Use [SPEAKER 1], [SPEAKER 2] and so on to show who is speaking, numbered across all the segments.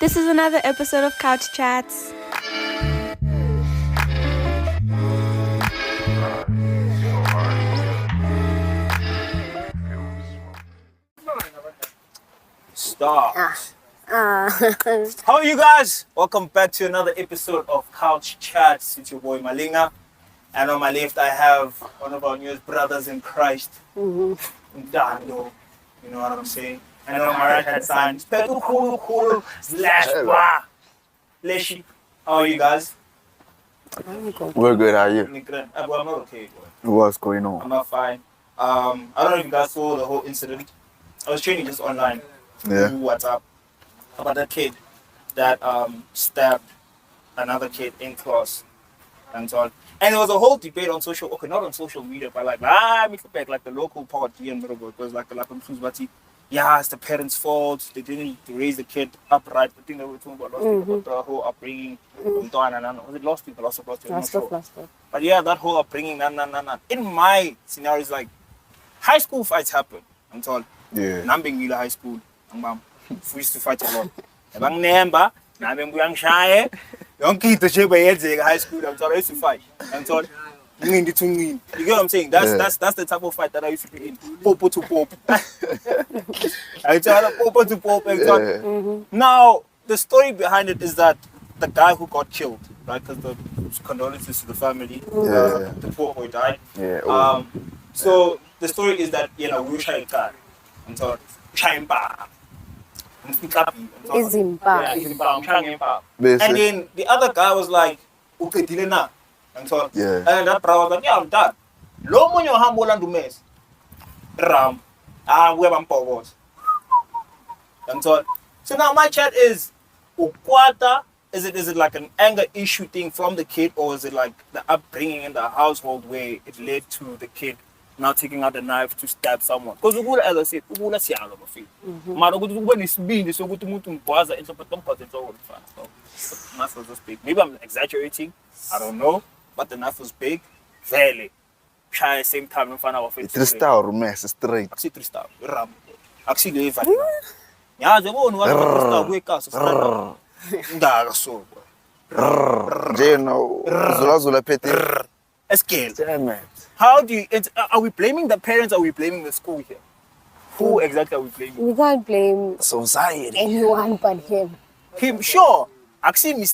[SPEAKER 1] This is another episode of Couch Chats.
[SPEAKER 2] Stop. How are you guys? Welcome back to another episode of Couch Chats. It's your boy Malinga. And on my left I have one of our newest brothers in Christ. Dando. You know what I'm saying? And on my right hand side, Spetu slash Bar. Leshi. How are you guys?
[SPEAKER 3] We're good, how are you?
[SPEAKER 2] I'm not okay.
[SPEAKER 3] What's going on?
[SPEAKER 2] I'm not fine. I don't know if you guys saw the whole incident. I was training just online.
[SPEAKER 3] Yeah.
[SPEAKER 2] Through WhatsApp about a kid that stabbed another kid in class and so on. And there was a whole debate on not on social media, but like the local part here in Middleburg was like yeah, it's the parents' fault. They didn't raise the kid upright. I think they were talking about the whole upbringing. Was it lost people? Lost. But yeah, that whole upbringing, In my scenario, it's like high school fights happen. I'm told.
[SPEAKER 3] Yeah.
[SPEAKER 2] Nambingila High School. We used to fight a lot. Bang nemba, nami nguyang shaye. Yonke into shape high school. I'm told I used to fight. I'm told. You get what I'm saying? That's the type of fight that I used to be in. Popo to pop. I told popo to pop. Now the story behind it is that the guy who got killed, right? Because the condolences to the family. The poor boy died.
[SPEAKER 3] Yeah.
[SPEAKER 2] So the story is that we were trying to until Chimba. And then the other guy was like, okay, Dilena. And that brother was like, yeah, I'm done. Lomo nyo hambola ndumes. Ram. Where I'm was. And so now my chat is Ukwata. Is it like an anger issue thing from the kid, or is it like the upbringing in the household where it led to the kid now taking out a knife to stab someone? Because as I said, siyalo bafika. Mara ukuthi kube nesibindi sokuthi umuntu ngibhaza interpret so knife was big. Maybe I'm exaggerating. I don't know. But the knife was big. Vele. Try at the same time mfana wafika.
[SPEAKER 3] 3-star rumess straight.
[SPEAKER 2] Aksi 3-star. Ram. Aksi le vale. Ya zebona wathi 3-star kwekasa stand. Ndaga so.
[SPEAKER 3] Jeno zula pete.
[SPEAKER 2] Escape.
[SPEAKER 3] Damn it.
[SPEAKER 2] How do you? Are we blaming the parents? Or are we blaming the school here? Who exactly are we blaming?
[SPEAKER 4] We can't blame
[SPEAKER 3] Society.
[SPEAKER 4] anyone but him.
[SPEAKER 2] Him, sure. Actually,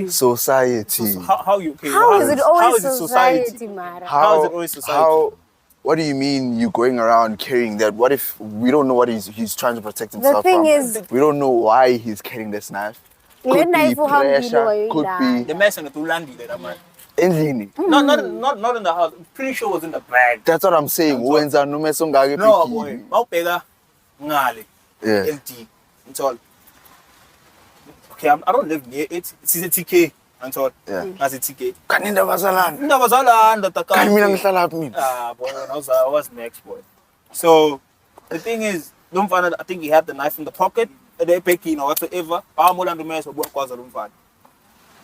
[SPEAKER 3] Society.
[SPEAKER 2] How you? Okay,
[SPEAKER 4] How is it always
[SPEAKER 2] society?
[SPEAKER 4] Mara?
[SPEAKER 2] How is it always society?
[SPEAKER 3] What do you mean you going around carrying that? What if we don't know what he's trying to protect himself
[SPEAKER 4] The thing
[SPEAKER 3] from?
[SPEAKER 4] is,
[SPEAKER 3] We don't know why he's carrying this knife. Could be pressure, could be
[SPEAKER 2] The mess in the Tulandi that man.
[SPEAKER 3] anything.
[SPEAKER 2] Not in the house. Pretty sure it was in the bag.
[SPEAKER 3] That's what I'm saying. Wenza no mesongage
[SPEAKER 2] No boy. Maupega ngale.
[SPEAKER 3] Yeah.
[SPEAKER 2] Empty. It's all. Okay, I don't live near it. It's a TK. And so
[SPEAKER 3] Yeah.
[SPEAKER 2] as a TK.
[SPEAKER 3] Kaninda bazalana.
[SPEAKER 2] Ndabazalanda
[SPEAKER 3] Kani mina
[SPEAKER 2] takati.
[SPEAKER 3] ngihlala kuphi mina?
[SPEAKER 2] Boy, I was next boy. So the thing is, don't find out. I think he had the knife in the pocket. They pick whatsoever.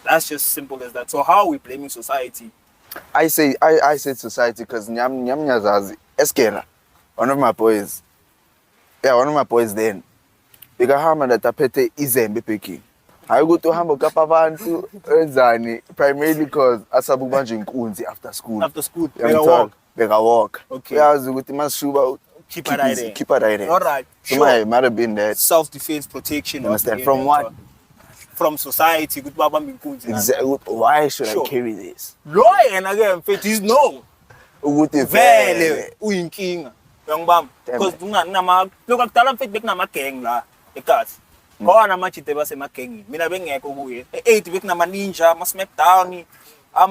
[SPEAKER 2] That's just simple as that. So how are we blaming society?
[SPEAKER 3] I said society because nyam nyazazi eskela. One of my boys then. Bekahamba ndataphethe izembe ebhekini. Hayi ukuthi uhamba ukapha abantu enzani primarily because asabukubanje inkunzi after school.
[SPEAKER 2] After school,
[SPEAKER 3] Beka walk.
[SPEAKER 2] Okay.
[SPEAKER 3] Uyazi ukuthi masishuba
[SPEAKER 2] Keep it right there.
[SPEAKER 3] Keep it right there.
[SPEAKER 2] All right.
[SPEAKER 3] So
[SPEAKER 2] Sure.
[SPEAKER 3] might have been that.
[SPEAKER 2] Self-defense, protection.
[SPEAKER 3] Understand? From what?
[SPEAKER 2] From society. Good baba minkunzi.
[SPEAKER 3] Exactly. Why should
[SPEAKER 2] Sure.
[SPEAKER 3] I carry this?
[SPEAKER 2] Lawyer and again, faith is no.
[SPEAKER 3] Ukuthi
[SPEAKER 2] Vele uyinkinga. Young bam. Because look at talent faith bekna gang la. Ekas. Khona amachite basemagang. Mina bengekho kuye. 8 bekna ninja, ama smackdown. That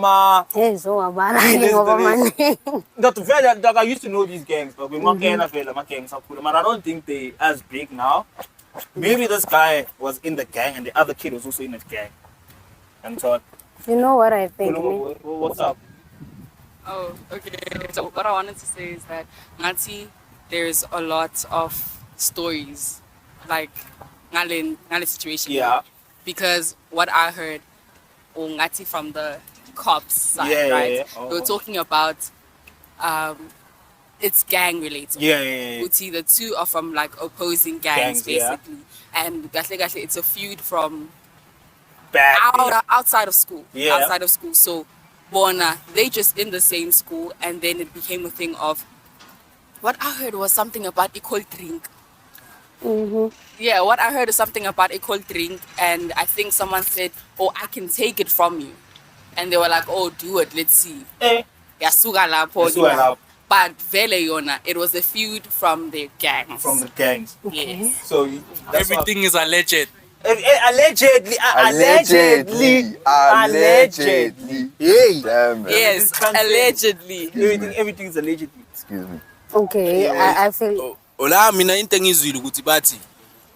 [SPEAKER 2] very I used to know these gangs, but we gangs are cool. But I don't think they as big now. Maybe this guy was in the gang and the other kid was also in the gang. And so
[SPEAKER 4] you know what I think?
[SPEAKER 2] what's up?
[SPEAKER 5] Oh, okay. So what I wanted to say is that Ngati, there's a lot of stories like Ngale situation.
[SPEAKER 2] Yeah.
[SPEAKER 5] Because what I heard, Ngati from the cops side, right?
[SPEAKER 2] Yeah. Oh.
[SPEAKER 5] They were talking about it's gang related.
[SPEAKER 2] Yeah.
[SPEAKER 5] Uti, the two are from like opposing gangs basically. And gahle it's a feud from outside of school.
[SPEAKER 2] Yeah.
[SPEAKER 5] Outside of school. So Bona, they just in the same school, and then it became a thing of what I heard was something about equal drink. Yeah, what I heard is something about equal drink, and I think someone said, "Oh, I can take it from you," and they were like, "Oh, do it. Let's see." Yasuga lapho. But vele yona, it was a feud from the gangs.
[SPEAKER 2] From the gangs.
[SPEAKER 5] Yes.
[SPEAKER 2] So
[SPEAKER 6] everything is alleged.
[SPEAKER 2] Allegedly. Hey.
[SPEAKER 3] Damn, man.
[SPEAKER 5] Yes, allegedly.
[SPEAKER 2] Everything is allegedly.
[SPEAKER 3] Excuse me.
[SPEAKER 4] Okay, I feel.
[SPEAKER 6] Ola mina into engizwile ukuthi bathi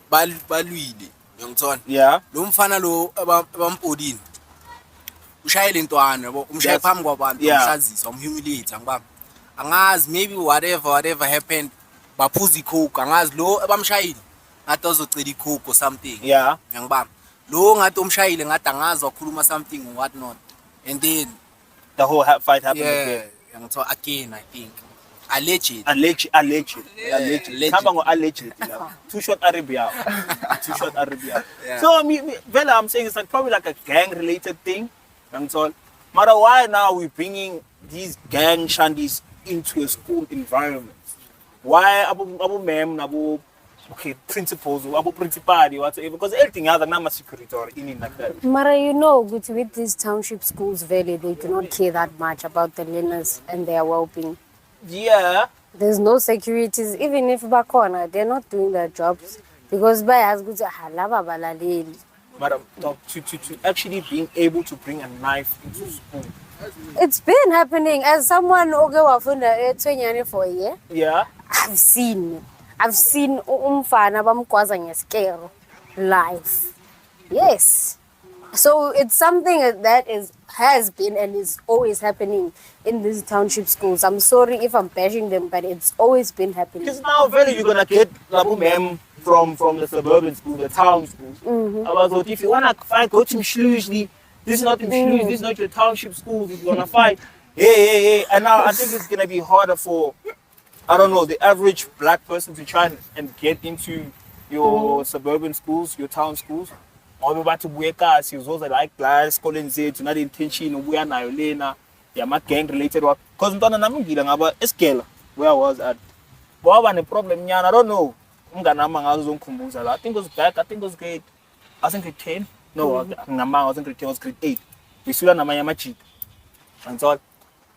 [SPEAKER 6] balwile ngiyangithola.
[SPEAKER 2] Yeah.
[SPEAKER 6] Lo mfana lo abampodini. Ushayele intwana yabo umshaye phambi kwabantu umhlazisa umhumiliate angibamba. Angazi maybe whatever happened baphuza icoke angazi lo abamshayile ngathi azocela icoke or something.
[SPEAKER 2] Yeah.
[SPEAKER 6] Ngiyangibamba. Lo ngathi umshayile ngathi angazi wakhuluma something or what not. And then
[SPEAKER 2] the whole fight happened again.
[SPEAKER 6] Ngiyangithola again I think. Alleged.
[SPEAKER 2] Hamba ngo-alleged. Too short Arabia. Yeah. So Vela, I'm saying it's like probably like a gang-related thing. Matter why now we're bringing these gang shandies into a school environment? Why abu mem abu principals abu principal whatever? Because everything has a number security or in like that.
[SPEAKER 4] Mara, you know, with these township schools, really, they do not care that much about the learners and their well-being.
[SPEAKER 2] Yeah.
[SPEAKER 4] There's no securities, even if bakona, they're not doing their jobs because by as good halaba balaleli.
[SPEAKER 2] But to actually being able to bring a knife into school.
[SPEAKER 4] It's been happening. As someone wafunda for a year.
[SPEAKER 2] Yeah.
[SPEAKER 4] I've seen umfana bamkwaza ngeskero live. Yes. So it's something that has been and is always happening in these township schools. I'm sorry if I'm bashing them, but it's always been happening.
[SPEAKER 2] Because now, very you're gonna get Labu mem from the suburban school, the town school. About if you wanna fight, go to Mshlushli. This is not Mshlushli. This is not your township school. If you wanna fight, hey. And now I think it's gonna be harder for, I don't know, the average black person to try and get into your suburban schools, your town schools. Or about to wake us, he was also like glass, calling Z to not intention, we are now Lena, yeah, gang related work. Because I'm not going about a scale where I was at. But I problem, I don't know. I think it was back, I think it was grade, I think grade 10. No, I wasn't grade 10, I was grade 8. We still had Namayamachi. And so,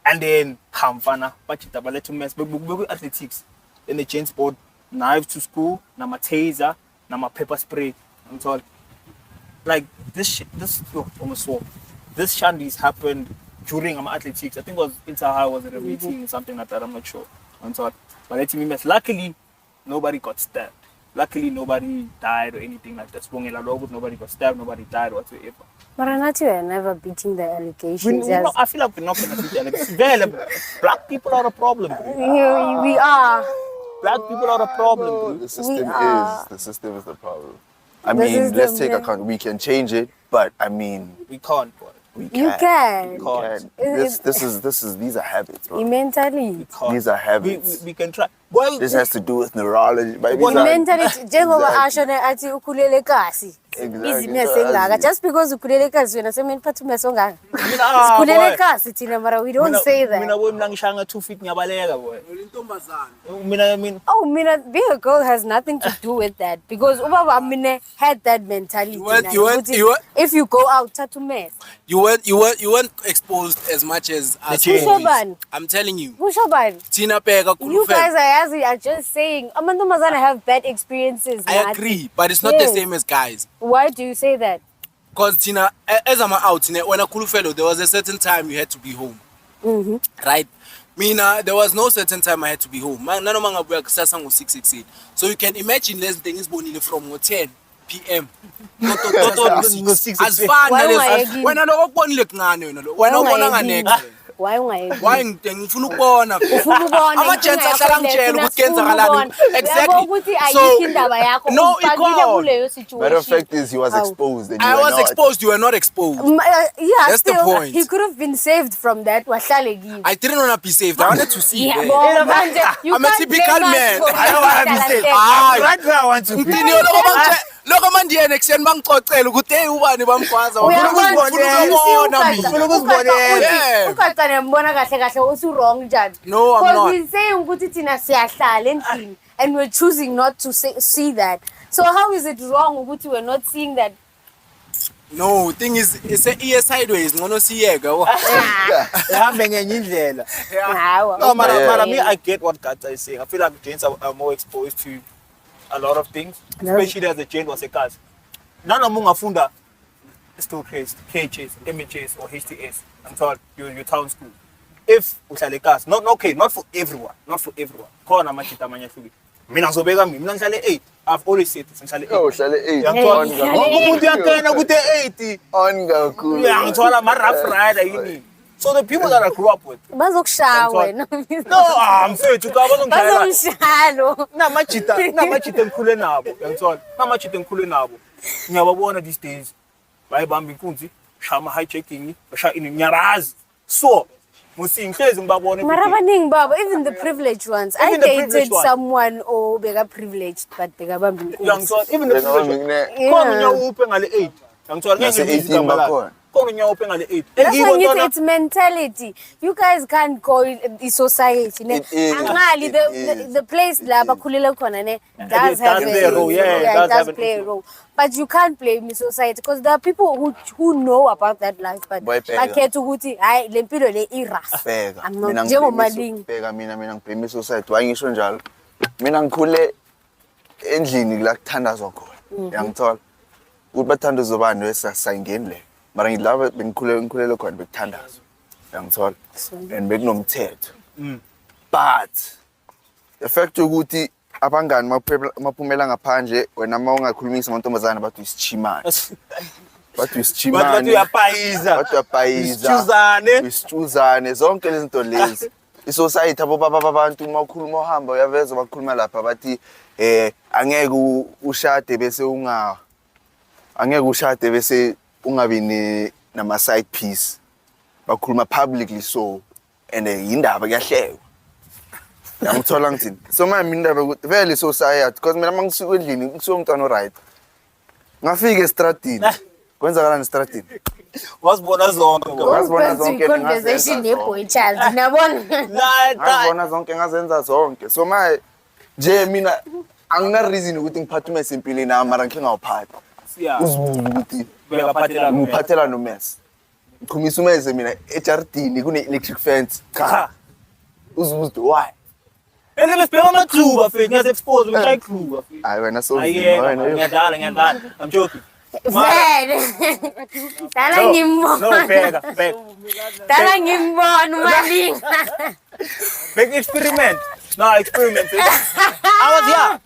[SPEAKER 2] and then Hamfana, Pachita, but let mess, but athletics. Then they changed sport, knives to school, Nama taser, Nama pepper spray, and so. Like this shandies happened during athletics. I think it was Inter-High, was it a meeting, something like that, I'm not sure. And so, but let me mess. Luckily, nobody got stabbed. Luckily, nobody died or anything like that. Nobody got stabbed, nobody died whatsoever.
[SPEAKER 4] But I'm not never beating the allegations.
[SPEAKER 2] I feel like we're not going to beat the allegations. Black people are a problem.
[SPEAKER 4] We are.
[SPEAKER 2] Black people are a problem.
[SPEAKER 3] The system is the problem. I mean, let's take account. We can change it, but I mean,
[SPEAKER 2] we can't.
[SPEAKER 3] We
[SPEAKER 4] can. You can.
[SPEAKER 3] These are habits, bro.
[SPEAKER 4] Mentally.
[SPEAKER 3] These are habits.
[SPEAKER 2] We can try.
[SPEAKER 3] Well, this has to do with neurology.
[SPEAKER 4] Mentally, exactly. Just because ukulele kasi wena sema niphatha umeso ngaka. Ukulele kasi thina mara we don't say that.
[SPEAKER 2] Mina wena ngishanga 2 feet ngiyabaleka boy.
[SPEAKER 4] Mina being a girl has nothing to do with that because ubaba mina had that mentality. If you go out thatha umeso.
[SPEAKER 6] You weren't exposed as much as boys. I'm telling you. Tina Pega,
[SPEAKER 4] you guys are just saying amantombazana have bad experiences.
[SPEAKER 6] I agree, but it's not the same as guys.
[SPEAKER 4] Why do you say that?
[SPEAKER 6] Because Tina, as I'm out, when a cool fellow, there was a certain time you had to be home. Right? Mina, there was no certain time I had to be home. Nano manga buya kusasa ngo 6 So you can imagine less things born from 10 p.m. As far as when I don't want to look ngane, when I want to next.
[SPEAKER 4] why ungayenzi?
[SPEAKER 6] Why ngifuna ukubona?
[SPEAKER 4] Ufuna ukubona
[SPEAKER 6] Ama-gents
[SPEAKER 4] inkinga
[SPEAKER 6] ahlala
[SPEAKER 4] yakho
[SPEAKER 6] ngitshela
[SPEAKER 4] lefuna
[SPEAKER 6] ukuthi kwenzakalani.
[SPEAKER 4] ukubona.
[SPEAKER 6] Exactly.
[SPEAKER 4] Uyabona ukuthi
[SPEAKER 6] So,
[SPEAKER 4] ayikho indaba yakho
[SPEAKER 6] no,
[SPEAKER 4] ufakile
[SPEAKER 6] ikhona.
[SPEAKER 4] kuleyo situation.
[SPEAKER 3] Matter of fact is he was exposed and you
[SPEAKER 6] I
[SPEAKER 3] were
[SPEAKER 6] was
[SPEAKER 3] not.
[SPEAKER 6] exposed, you were not exposed.
[SPEAKER 4] Yeah,
[SPEAKER 6] That's the
[SPEAKER 4] still,
[SPEAKER 6] point.
[SPEAKER 4] he could have been saved from that. Wahlale kibo.
[SPEAKER 6] I didn't want to be saved. I wanted to see.
[SPEAKER 4] Yeah,
[SPEAKER 6] there.
[SPEAKER 4] but manje, you
[SPEAKER 6] I'm a
[SPEAKER 4] can't
[SPEAKER 6] typical
[SPEAKER 4] blame us
[SPEAKER 6] man.
[SPEAKER 4] for
[SPEAKER 3] I don't want to be
[SPEAKER 4] being
[SPEAKER 3] saved.
[SPEAKER 4] talented.
[SPEAKER 3] Right now I want to be.
[SPEAKER 6] Ngitini lokho mandiyena ekuseni bangicocela ukuthi hey ubani bamgwaza
[SPEAKER 4] ukaca nembona kahle kahle uthi wrong njani.
[SPEAKER 6] No, I'm
[SPEAKER 4] Because
[SPEAKER 6] not.
[SPEAKER 4] we're saying ukuthi thina siyahlala endlini and we're choosing not to see that. So how is it wrong ukuthi we're not seeing that?
[SPEAKER 6] No, thing is it's a sideways ngono siyeke
[SPEAKER 2] Ehambe ngenye indlela.
[SPEAKER 4] Hawa.
[SPEAKER 2] No,
[SPEAKER 3] Yeah.
[SPEAKER 2] Mara, me, I get what Gata is saying. I feel like gents are more exposed to a lot of things, especially as a gent was a cast. None of them funda still KHS, MHS, or HTS. I'm told your town school. If uhlale cast, not for everyone, not for everyone. Khona amachita amanye ahlukile. Mina ngizobeka mina ngihlale 8. I've always said this, ngihlale 8.
[SPEAKER 3] Oh, uhlale 8.
[SPEAKER 2] Umuntu uyakena ukuthi 8.
[SPEAKER 3] On kakhulu.
[SPEAKER 2] Uyangithola ama rough rider yini. So the people that I grew up with.
[SPEAKER 4] Bazokushaya wena.
[SPEAKER 2] No, mfethu ka bazongishayela.
[SPEAKER 4] Bazomshalo.
[SPEAKER 2] Namachita engikhule nabo, uyangithola. Namachita engikhule nabo. Ngiyababona these days. Bayibamba inkunzi, shama hijacking, bashaya inyarazi. So, musinhlezi ngibabona
[SPEAKER 4] Marabaning baba, even the privileged ones. I
[SPEAKER 2] Even the privileged
[SPEAKER 4] dated
[SPEAKER 2] ones.
[SPEAKER 4] someone bega privileged but bega bambi inkunzi.
[SPEAKER 2] Uyangithola, even the privilege.
[SPEAKER 4] Yeah.
[SPEAKER 2] Khona unyawuphe ngale 8. Uyangithola
[SPEAKER 3] Nase 18 bakhona.
[SPEAKER 2] Khona unyawuphe ngale 8.
[SPEAKER 4] That's why it's mentality. You guys can't call it the society.
[SPEAKER 3] It is.
[SPEAKER 4] Angali, the place la bakhulele khona ne does have
[SPEAKER 2] play a role. Yeah,
[SPEAKER 4] it does play a role. But you can't blame the society because there are people who know about that life but
[SPEAKER 3] Boy,
[SPEAKER 4] bakhetha ukuthi hayi lempilo le iras.
[SPEAKER 3] Bheka.
[SPEAKER 4] I'm not njengomalingi.
[SPEAKER 3] Bheka mina ngiblame society. Why ngisho njalo? Mina ngikhule endlini la kuthandazwa khona. Uyangithola? Ukuthi bathandaza abantu esasayingeni le. Mara ngilava bengikhulele khona bekuthandazwa. Uyangithola? And bekunomthetho. But the fact ukuthi abangani maphumela ngaphandle wena mawungakhulumisa amantombazana bathi isichimane. Bathi isichimane.
[SPEAKER 2] Bathi uyapayiza.
[SPEAKER 3] Bathi uyapayiza. Isitshuzane zonke lezi zinto lezi. I-society abo baba abantu mawukhuluma uhamba uyaveza bakhuluma lapha bathi angeke ushade bese ungabi nama side piece. Bakhuluma publicly so and indaba kuyahlekwa. Ngithola ngithini. So manje indaba ukuthi vele society because mina mangisuka endlini ngisuka umntwana oright. Ngafika estradini. Kwenzakalani estradini?
[SPEAKER 2] Wasibona zonke.
[SPEAKER 3] Wazibona zonke
[SPEAKER 4] Conversation neboy child. Nabona.
[SPEAKER 3] ngazibona zonke ngazenza zonke. So manje nje mina angina reason ukuthi ngiphathe umese empilweni nami mara ngike ngawuphatha. Uzibuza ukuthi ngiphathela nomese. Ngikhumisa umese mina ejardini kune electric fence. Cha. Uzibuza why?
[SPEAKER 2] And then sibheka amathuba mfethu ngiyazexpose ngishaya ikhuba.
[SPEAKER 3] Hayi wena so
[SPEAKER 2] Ngiyadala. I'm joking.
[SPEAKER 4] Vele. Dala ngimbona.
[SPEAKER 2] No, bheka.
[SPEAKER 4] Dala ngimbona umalingi.
[SPEAKER 2] Big experiment. No, experiment. I was young.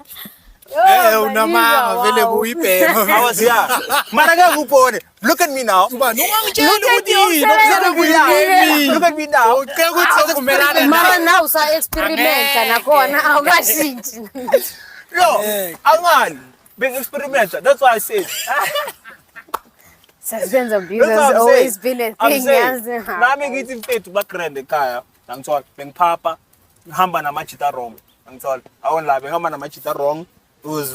[SPEAKER 6] unamanga vele kuyibhema.
[SPEAKER 2] I was young. Mara ngeke ubone. Look at me now.
[SPEAKER 6] Look at
[SPEAKER 2] me now.
[SPEAKER 4] Mara now sa experiment nakhona awukashintshi.
[SPEAKER 2] No, angani. Big experiment. That's why I said.
[SPEAKER 4] Suspense abuse
[SPEAKER 2] That's what
[SPEAKER 4] has
[SPEAKER 2] I'm
[SPEAKER 4] always
[SPEAKER 2] saying.
[SPEAKER 4] been a
[SPEAKER 2] I'm
[SPEAKER 4] thing.
[SPEAKER 2] saying.
[SPEAKER 4] Yazi.
[SPEAKER 2] Nami ngithi mfethu bagrand ekhaya. Ngithola bengipapa ngihamba namachita wrong. Ngithola awon la bengihamba namachita wrong. Was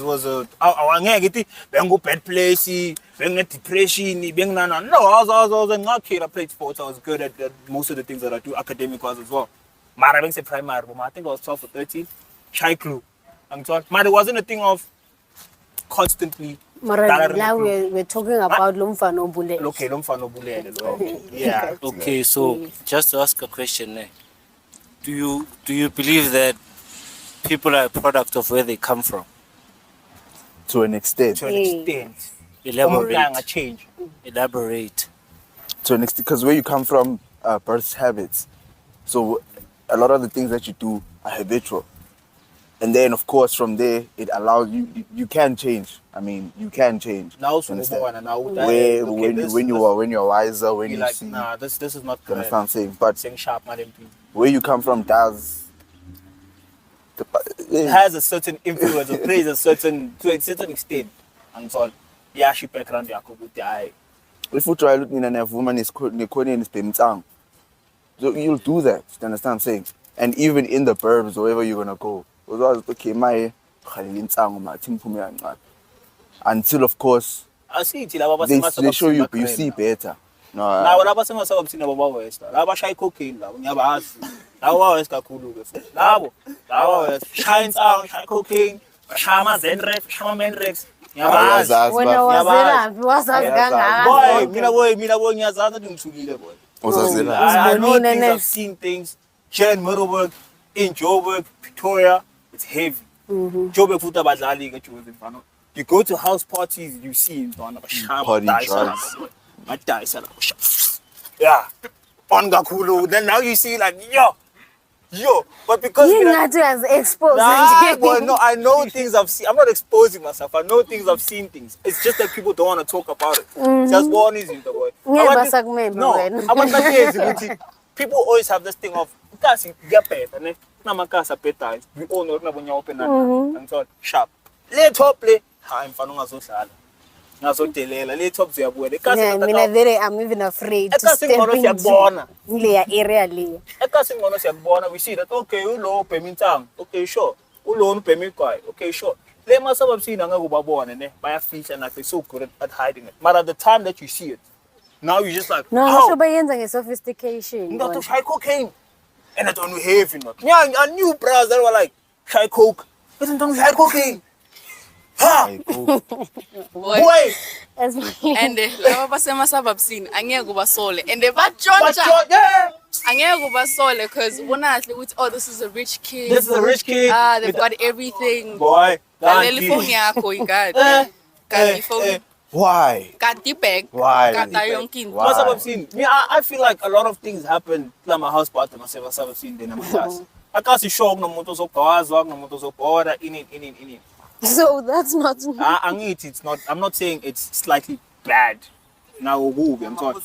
[SPEAKER 2] awangeke ngithi bengu bad place, bengine depression, benginana. No, I was a kid. I played sports. I was good at most of the things that I do academic wise as well. Mara bengise primary, I think I was 12 or 13. Shy clue. Ngithola. But it wasn't a thing of constantly.
[SPEAKER 4] Mara now we're talking about Lumfano Bule.
[SPEAKER 2] Okay, Lumfano Bule. Yeah.
[SPEAKER 7] Okay, so just to ask a question, do you believe that people are a product of where they come from?
[SPEAKER 3] to an extent.
[SPEAKER 2] To an extent.
[SPEAKER 7] Elaborate.
[SPEAKER 2] Change.
[SPEAKER 7] Elaborate.
[SPEAKER 3] To an extent, because where you come from, birth habits. So a lot of the things that you do are habitual. And then, of course, from there, it allows you can change. I mean, you can change.
[SPEAKER 2] Now,
[SPEAKER 3] You understand?
[SPEAKER 2] when
[SPEAKER 3] when you're wiser, when
[SPEAKER 2] you're
[SPEAKER 3] you
[SPEAKER 2] like,
[SPEAKER 3] see,
[SPEAKER 2] nah, this is not
[SPEAKER 3] you
[SPEAKER 2] correct.
[SPEAKER 3] understand what I'm saying? But
[SPEAKER 2] Saying sharp, madam.
[SPEAKER 3] where you come from does
[SPEAKER 2] It has a certain influence, or plays a certain to a certain extent. And so, yeah, she background yakho with the eye.
[SPEAKER 3] if you try looking at a woman is so you'll do that. You understand what I'm saying? And even in the burbs, wherever you're gonna go, okay, until of course
[SPEAKER 2] I see it. Laba
[SPEAKER 3] they show you see better. No,
[SPEAKER 2] now laba sengasababusina baba west. Laba shy cocaine la, ngiyabazi. Laba west kakhulu ke futhi. Laba west shines out, shy cocaine, shama zenrex, shama menrex. Ngiyabazi.
[SPEAKER 4] When I was there, was
[SPEAKER 2] Mina boy ngiyazazi ukuthi ngithulile boy.
[SPEAKER 3] Uzazela.
[SPEAKER 2] I know
[SPEAKER 4] Uzibonile
[SPEAKER 2] things,
[SPEAKER 4] ne.
[SPEAKER 2] I've seen things. Here in Middleburg, in Joburg, Pretoria, it's heavy. Joburg futhi abadlali ke Joburg mfana. You go to house parties, you see mfana
[SPEAKER 3] Party drugs.
[SPEAKER 2] Yeah. On kakhulu. Then now you see like yo. But because
[SPEAKER 4] you not as exposed.
[SPEAKER 2] nah, boy, no, I know things I've seen. I'm not exposing myself. I know things, I've seen things. It's just that people don't want to talk about it. Just one is the boy. People always have this thing of kasi get better, ne? Na makasa better. We all know na when you open that and so sharp. Let's top play. Ha, mfano ngazohlala. Ngazodelela. Let's top ziyabuya.
[SPEAKER 4] I'm even afraid to step into the area.
[SPEAKER 2] We see that okay, ulo pemintang. Okay, sure. Ulo pemikwai. Okay, sure. Le masabab sina nga kubabona ne. Baya feature na so good at hiding it. But at the time that you see it, now you just like,
[SPEAKER 4] no, so by sophistication.
[SPEAKER 2] You got to shy cocaine. And I don't know heavy not. Yeah, I knew bras that were like shy coke. But I don't shy cocaine. Ha! Boy!
[SPEAKER 5] And laba basemasababsini angeke ubasole and batshontsha angeke ubasole because won't with oh this is a rich kid.
[SPEAKER 2] This is a rich kid.
[SPEAKER 5] They've got everything.
[SPEAKER 2] Boy,
[SPEAKER 5] Lalela phone yakho ikade. Kanti phone.
[SPEAKER 3] Why?
[SPEAKER 5] Kanti bag.
[SPEAKER 3] Why?
[SPEAKER 5] Kata yonke into.
[SPEAKER 2] I feel like a lot of things happen like my house party masababsini then my class. Akasi shock no moto zokwazi, no moto zokora in it.
[SPEAKER 4] So that's not.
[SPEAKER 2] It's not. I'm not saying it's slightly bad. Now I'm sorry.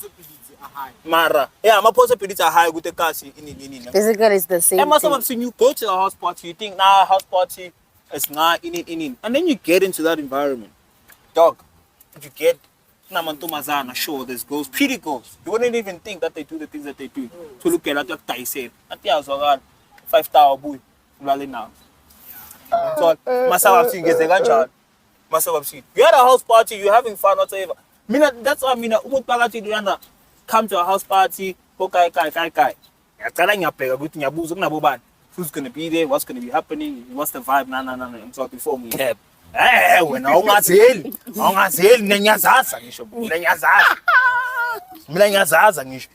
[SPEAKER 2] Mara, yeah, my possibilities are high with the kasi in.
[SPEAKER 4] Basically, it's the same.
[SPEAKER 2] I must have seen you go to a house party. You think house party is not in, and then you get into that environment. Dog, you get namantumazana. Sure, there's girls, pretty girls. You wouldn't even think that they do the things that they do. To look at that, I said, at the house, 5 boy, rolling now. So, masababsini ngeze kanjalo. Masababsini. You had a house party, you're having fun, whatever. That's what I mean. Umuntu phakathi luyana come to a house party, go kai. Ngiyacala ngiyabheka ukuthi ngiyabuza kunabo bani. Who's going to be there? What's going to be happening? What's the vibe? No. I'm talking before me. Wena ungazeli. Ungazeli ngiyazaza ngisho. Mina ngiyazaza ngisho.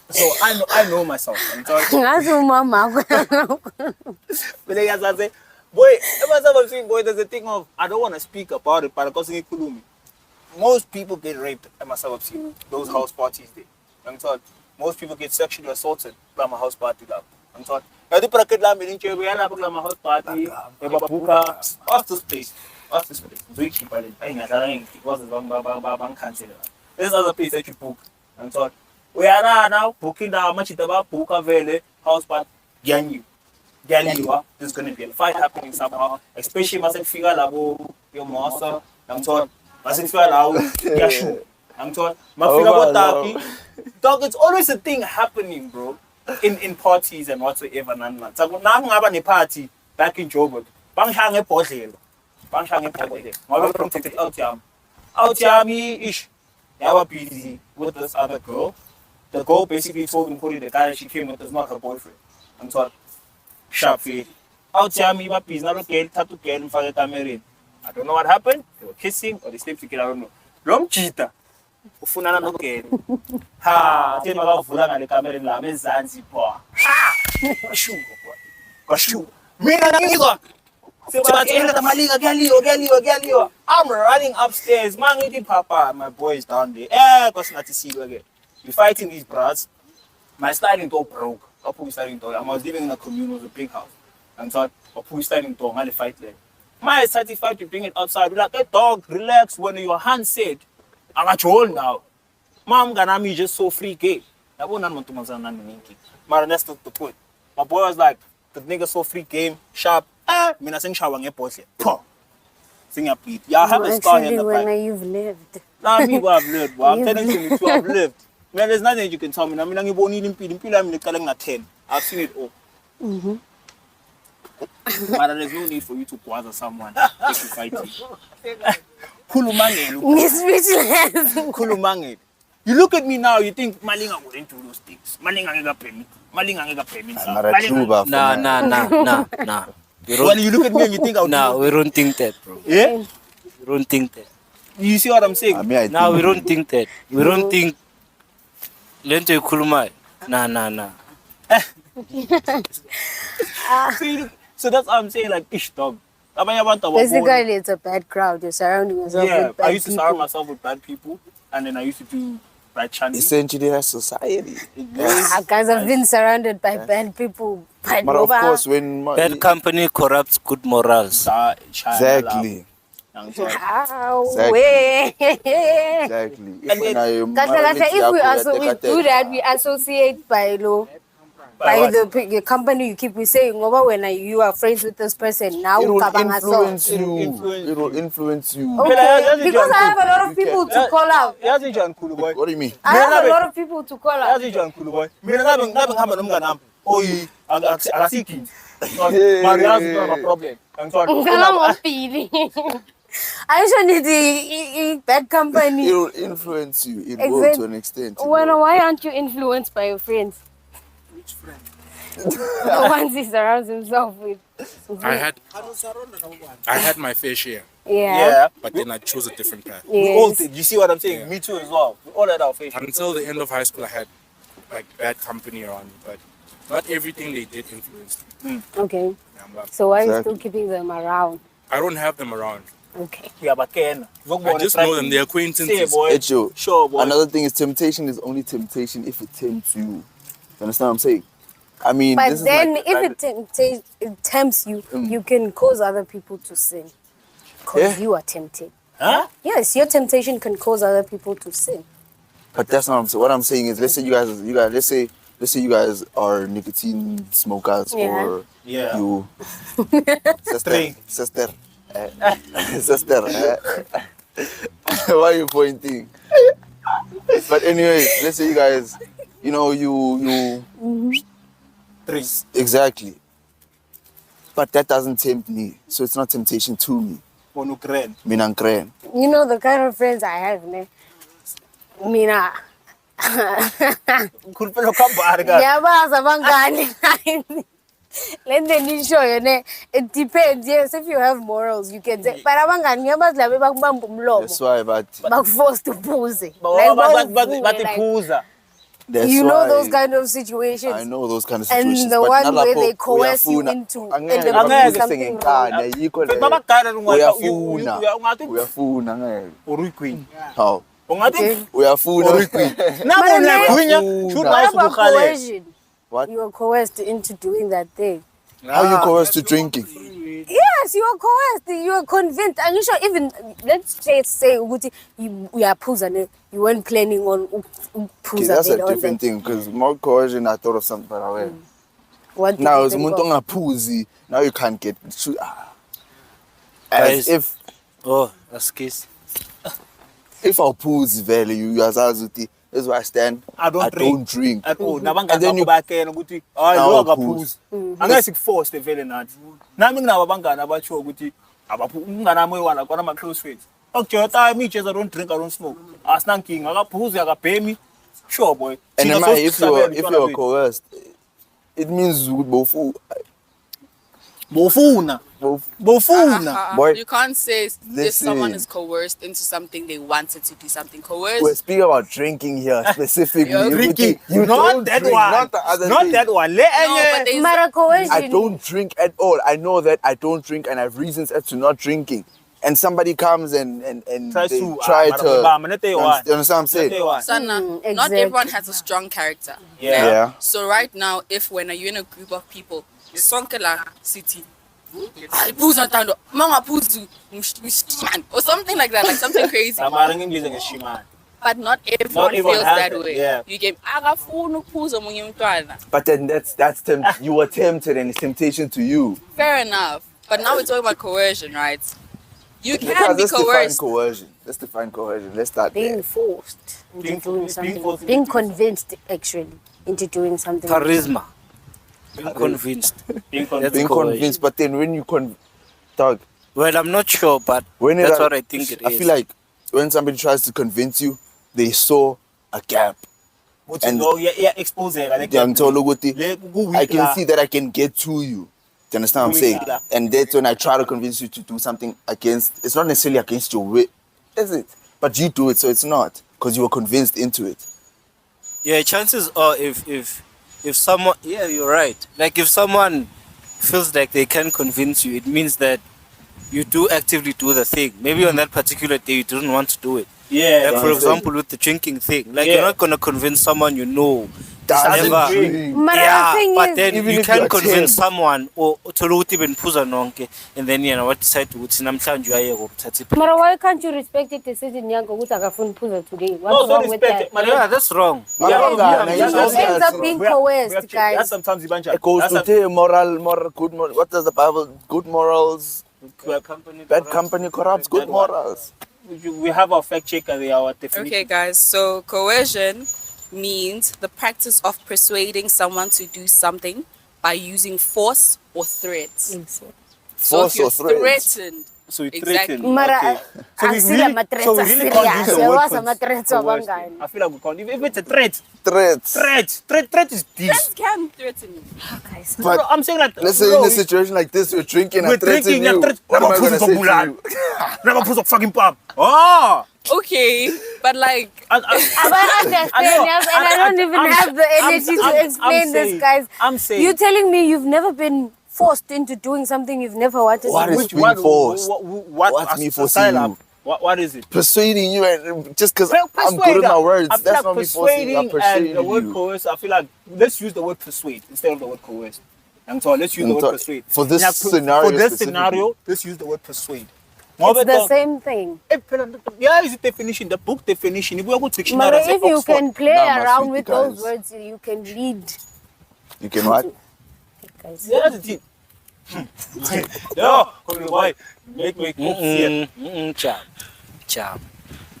[SPEAKER 2] So I know myself. I'm talking. Boy, boy, there's a thing of I don't want to speak about it, but because most people get raped at my those house parties there. I'm told most people get sexually assaulted by my house party. I'm told. I do house party. Off this place. There's other place that you book. I'm told. We are now booking the much about Puka Vele house party. There's going to be a fight happening somehow, especially mustn't figure out your master. I'm told, mustn't figure out your shoe. I'm told, dog, it's always a thing happening, bro, in parties and whatsoever. So now I'm having a party back in Joburg. Bang hang a portal. Bang hang a portal. Out ish. They were busy with this other girl. The girl basically told him the guy that she came with is not her boyfriend. I'm told. Sharp feet. Out here, me, my piece, not okay, tattoo girl in front of the camera. I don't know what happened. They were kissing or they slept together, I don't know. Long cheetah. Ufunana no girl. Ha, tell me about Fulana the camera in La Zanzibar. Ha! Kashu. Me and nigga. I'm running upstairs. Man, papa, my boy is down there. Because not to see you again. We're fighting these brats. My sliding door broke. I was living in a commune with a big house. And so or who is standing tall, and fight there. My certified to bring it outside. We're like, hey dog, relax. When your hand said, I got you all now. Mom, gonna me just so free game. I won't want to but that's not the point. My boy was like, the nigga so free game, sharp. Me na sing shawang airport. Sing a beat. Yeah, I have a scar here in the back.
[SPEAKER 4] When you've lived.
[SPEAKER 2] Nah, me what I've lived. Well, I'm telling you, I've lived. Man, there's nothing you can tell me. I mean, I'm going to 10. I've seen it all.
[SPEAKER 4] Mm-hmm.
[SPEAKER 2] But there's no need for you to bother someone if you fight it. Kulumange.
[SPEAKER 4] Speechless.
[SPEAKER 2] Kulumange. You look at me now, you think Malinga wouldn't do those things. Malinga got payment. Malinga got payment.
[SPEAKER 7] Nah.
[SPEAKER 2] When you look at me and you think I'll
[SPEAKER 7] Nah, we don't think that, bro.
[SPEAKER 2] Yeah?
[SPEAKER 7] We don't think that.
[SPEAKER 2] You see what I'm saying?
[SPEAKER 7] Nah, we don't think that. We don't think. Lento kulumai. Nah.
[SPEAKER 2] So that's what I'm saying, like, ish dog.
[SPEAKER 4] Basically, it's a bad crowd. You're surrounding yourself with bad people.
[SPEAKER 2] I used to surround myself with bad people, and then I used to do right chanting.
[SPEAKER 3] Essentially, that's society.
[SPEAKER 4] Guys have been surrounded by bad people.
[SPEAKER 3] But of course, when
[SPEAKER 7] bad company corrupts good morals.
[SPEAKER 3] Exactly.
[SPEAKER 4] Way.
[SPEAKER 3] Exactly.
[SPEAKER 4] If we do that, we associate by law. By the company you keep saying over when you are friends with this person now
[SPEAKER 3] it will influence you. It will influence you.
[SPEAKER 4] Okay. Because I have a lot of people to call out.
[SPEAKER 3] What do you mean?
[SPEAKER 4] I have a lot of people to call out. I just need the bad company.
[SPEAKER 3] It will influence you. It will to an extent.
[SPEAKER 4] Why aren't you influenced by your friends?
[SPEAKER 6] Which friend?
[SPEAKER 4] The ones he surrounds himself with.
[SPEAKER 6] I had my fair share.
[SPEAKER 4] Yeah.
[SPEAKER 6] But then I chose a different path.
[SPEAKER 2] We all did. You see what I'm saying? Yeah. Me too as well. We all had our fair share.
[SPEAKER 6] Until the end of high school, I had like bad company around me, but not everything they did influenced me.
[SPEAKER 4] Okay. So why are you still keeping them around?
[SPEAKER 6] I don't have them around.
[SPEAKER 4] Okay.
[SPEAKER 2] Yeah, but
[SPEAKER 6] I just know them. They're acquaintances.
[SPEAKER 3] Sure, boy. Another thing is temptation is only temptation if it tempts you. You understand what I'm saying? I mean,
[SPEAKER 4] but then if it tempts you, you can cause other people to sin. Because you are tempted.
[SPEAKER 2] Huh?
[SPEAKER 4] Yes, your temptation can cause other people to sin.
[SPEAKER 3] But that's not what I'm saying. What I'm saying is, let's say let's say you guys are nicotine smokers or you sister. Why are you pointing? But anyway, let's say you guys, you
[SPEAKER 2] drink.
[SPEAKER 3] Exactly. But that doesn't tempt me, so it's not temptation to me.
[SPEAKER 4] You know the kind of friends I have, ne? Mina. Let me show you, ne? It depends. Yes, if you have morals, you can say. But
[SPEAKER 3] that's why,
[SPEAKER 4] but forced to pose.
[SPEAKER 3] You
[SPEAKER 4] know those kind of situations.
[SPEAKER 3] I know those kind of situations.
[SPEAKER 4] And the one where they coerce you into ending up doing something wrong.
[SPEAKER 3] How? What?
[SPEAKER 4] You are coerced into doing that thing.
[SPEAKER 3] How you coerced to drinking?
[SPEAKER 4] Yes, you are coerced. You are convinced. And you should even, let's say you are puzzling. You weren't planning on puzzling.
[SPEAKER 3] That's a different thing, because more coercion, I thought of something but
[SPEAKER 4] what
[SPEAKER 3] now it's a pussy. Now you can't get as if
[SPEAKER 7] that's case.
[SPEAKER 3] If I pussy value you as Azuti, that's why I stand. I don't drink.
[SPEAKER 2] At all. And then you back in and I love a pools. Unless it forced the very night. Naming now about Guti, about one of my close friends. Okay, I meet I don't drink, I don't smoke. I stand king, I got pools, I got pay me. Sure, boy.
[SPEAKER 3] And if you're coerced, it means
[SPEAKER 2] Bofuna.
[SPEAKER 5] You can't say if someone is coerced into something, they wanted to do something. Coerced.
[SPEAKER 3] We're speaking about drinking here specifically.
[SPEAKER 2] Drinking.
[SPEAKER 3] You
[SPEAKER 2] not that
[SPEAKER 3] drink,
[SPEAKER 2] one.
[SPEAKER 3] not the other
[SPEAKER 2] not
[SPEAKER 3] thing.
[SPEAKER 2] that one.
[SPEAKER 3] I don't drink at all. I know that I don't drink and I have reasons as to not drinking. And somebody comes and try to you understand what I'm saying?
[SPEAKER 5] Sana, not everyone has a strong character.
[SPEAKER 3] Yeah.
[SPEAKER 5] So right now, if when you're in a group of people, Sonkela City, Phuza Tando, Mama Phuzu, or something like that, like something crazy. But not everyone feels that way.
[SPEAKER 2] Yeah.
[SPEAKER 5] You get akafuna ukuphuza omunye umntwana.
[SPEAKER 3] But then you were tempted and it's temptation to you.
[SPEAKER 5] Fair enough. But now we're talking about coercion, right? You can
[SPEAKER 3] Because
[SPEAKER 5] be
[SPEAKER 3] let's define
[SPEAKER 5] coerced.
[SPEAKER 3] coercion. Let's define coercion. Let's start
[SPEAKER 4] Being
[SPEAKER 3] there.
[SPEAKER 4] forced into
[SPEAKER 2] Being
[SPEAKER 4] doing
[SPEAKER 2] forced
[SPEAKER 4] something.
[SPEAKER 2] into
[SPEAKER 4] Being
[SPEAKER 2] doing
[SPEAKER 4] convinced, actually, into doing something.
[SPEAKER 7] Charisma. Being convinced.
[SPEAKER 2] Being
[SPEAKER 7] That's
[SPEAKER 3] Being
[SPEAKER 7] coercion.
[SPEAKER 3] convinced, but then when you dog,
[SPEAKER 7] Well, I'm not sure, but
[SPEAKER 3] when
[SPEAKER 7] that's
[SPEAKER 3] it,
[SPEAKER 7] what I think it is.
[SPEAKER 3] I feel like when somebody tries to convince you, they saw a gap.
[SPEAKER 2] And expose it.
[SPEAKER 3] I can see that I can get to you. Do you understand what I'm saying? And that's when I try to convince you to do something against. It's not necessarily against your will, is it? But you do it, so it's not because you were convinced into it.
[SPEAKER 7] Yeah, chances are if someone, yeah, you're right. Like if someone feels like they can convince you, it means that you do actively do the thing. Maybe on that particular day you didn't want to do it.
[SPEAKER 2] Yeah.
[SPEAKER 7] Like for example with the drinking thing. Like
[SPEAKER 2] Yeah.
[SPEAKER 7] you're not gonna convince someone you know.
[SPEAKER 3] Doesn't
[SPEAKER 7] never-
[SPEAKER 3] drink.
[SPEAKER 4] But
[SPEAKER 7] Yeah,
[SPEAKER 4] the thing
[SPEAKER 7] but
[SPEAKER 4] is,
[SPEAKER 7] then
[SPEAKER 3] even
[SPEAKER 7] you
[SPEAKER 3] if
[SPEAKER 7] can
[SPEAKER 3] you're
[SPEAKER 7] convince
[SPEAKER 3] 10.
[SPEAKER 7] someone or utholukuthi beniphuza nonke and then yena what decide ukuthi namhlanje uyayeka ukuthatha iphilisi.
[SPEAKER 4] Mara, why can't you respect the decision yakho ukuthi akafuni ukuphuza today? What's
[SPEAKER 2] Also
[SPEAKER 4] wrong with
[SPEAKER 2] respect
[SPEAKER 4] that?
[SPEAKER 2] it.
[SPEAKER 7] Yeah, that's wrong.
[SPEAKER 3] Yeah,
[SPEAKER 4] It ends up being coerced, guys.
[SPEAKER 2] Sometimes
[SPEAKER 3] It goes to the moral, good moral. What does the Bible? Good morals, bad company corrupts good morals.
[SPEAKER 2] We have our fact checker there, our definition.
[SPEAKER 5] Okay, guys. So coercion means the practice of persuading someone to do something by using force or threats. So
[SPEAKER 3] Force
[SPEAKER 5] if you're
[SPEAKER 3] or threats.
[SPEAKER 5] threatened,
[SPEAKER 2] So we
[SPEAKER 5] exactly.
[SPEAKER 2] threaten.
[SPEAKER 4] Mara,
[SPEAKER 2] Okay. So we
[SPEAKER 4] asila
[SPEAKER 2] really,
[SPEAKER 4] mathreats
[SPEAKER 2] so we really can't use
[SPEAKER 4] serious.
[SPEAKER 2] the word
[SPEAKER 4] Yawazi amathreats
[SPEAKER 2] coercion.
[SPEAKER 4] abangani.
[SPEAKER 2] I feel like we can't. If it's a threat,
[SPEAKER 3] Threats.
[SPEAKER 2] threat is deep.
[SPEAKER 5] Friends can threaten you.
[SPEAKER 4] Guys,
[SPEAKER 3] But
[SPEAKER 2] Bro, I'm saying like,
[SPEAKER 3] let's say in a situation like this, we're drinking
[SPEAKER 2] we're
[SPEAKER 3] and threatening
[SPEAKER 2] drinking.
[SPEAKER 3] you. What am I gonna say to you?
[SPEAKER 2] Never put a fucking pub. Oh,
[SPEAKER 5] Okay, but like,
[SPEAKER 4] I understand, yes, and I don't even have the energy to explain this, guys.
[SPEAKER 2] I'm saying.
[SPEAKER 4] You're telling me you've never been forced into doing something you've never wanted
[SPEAKER 3] What
[SPEAKER 4] to
[SPEAKER 3] is
[SPEAKER 4] do.
[SPEAKER 2] Which
[SPEAKER 3] being
[SPEAKER 2] one?
[SPEAKER 3] forced?
[SPEAKER 2] What's
[SPEAKER 3] me forcing you?
[SPEAKER 2] What is it?
[SPEAKER 3] Persuading you, and just because
[SPEAKER 2] Well,
[SPEAKER 3] I'm good with my words,
[SPEAKER 2] I feel
[SPEAKER 3] that's
[SPEAKER 2] like
[SPEAKER 3] not me forcing you. I'm
[SPEAKER 2] persuading and the word
[SPEAKER 3] persuading you.
[SPEAKER 2] coerce. I feel like let's use the word persuade instead of the word coerce. And so let's use the word persuade
[SPEAKER 3] For this
[SPEAKER 2] Yeah,
[SPEAKER 3] scenario
[SPEAKER 2] For this
[SPEAKER 3] specifically.
[SPEAKER 2] scenario, let's use the word persuade.
[SPEAKER 4] It's the same thing.
[SPEAKER 2] Yeah, is the definition, the book definition. If we go to
[SPEAKER 4] But
[SPEAKER 2] dictionary,
[SPEAKER 4] if you can play
[SPEAKER 3] Nah, my
[SPEAKER 4] around
[SPEAKER 3] sweetie
[SPEAKER 4] with those
[SPEAKER 3] guys.
[SPEAKER 4] words, you can lead.
[SPEAKER 3] You can what?
[SPEAKER 4] Guys.
[SPEAKER 2] yeah, that's the thing. No, why? Make
[SPEAKER 7] Cham.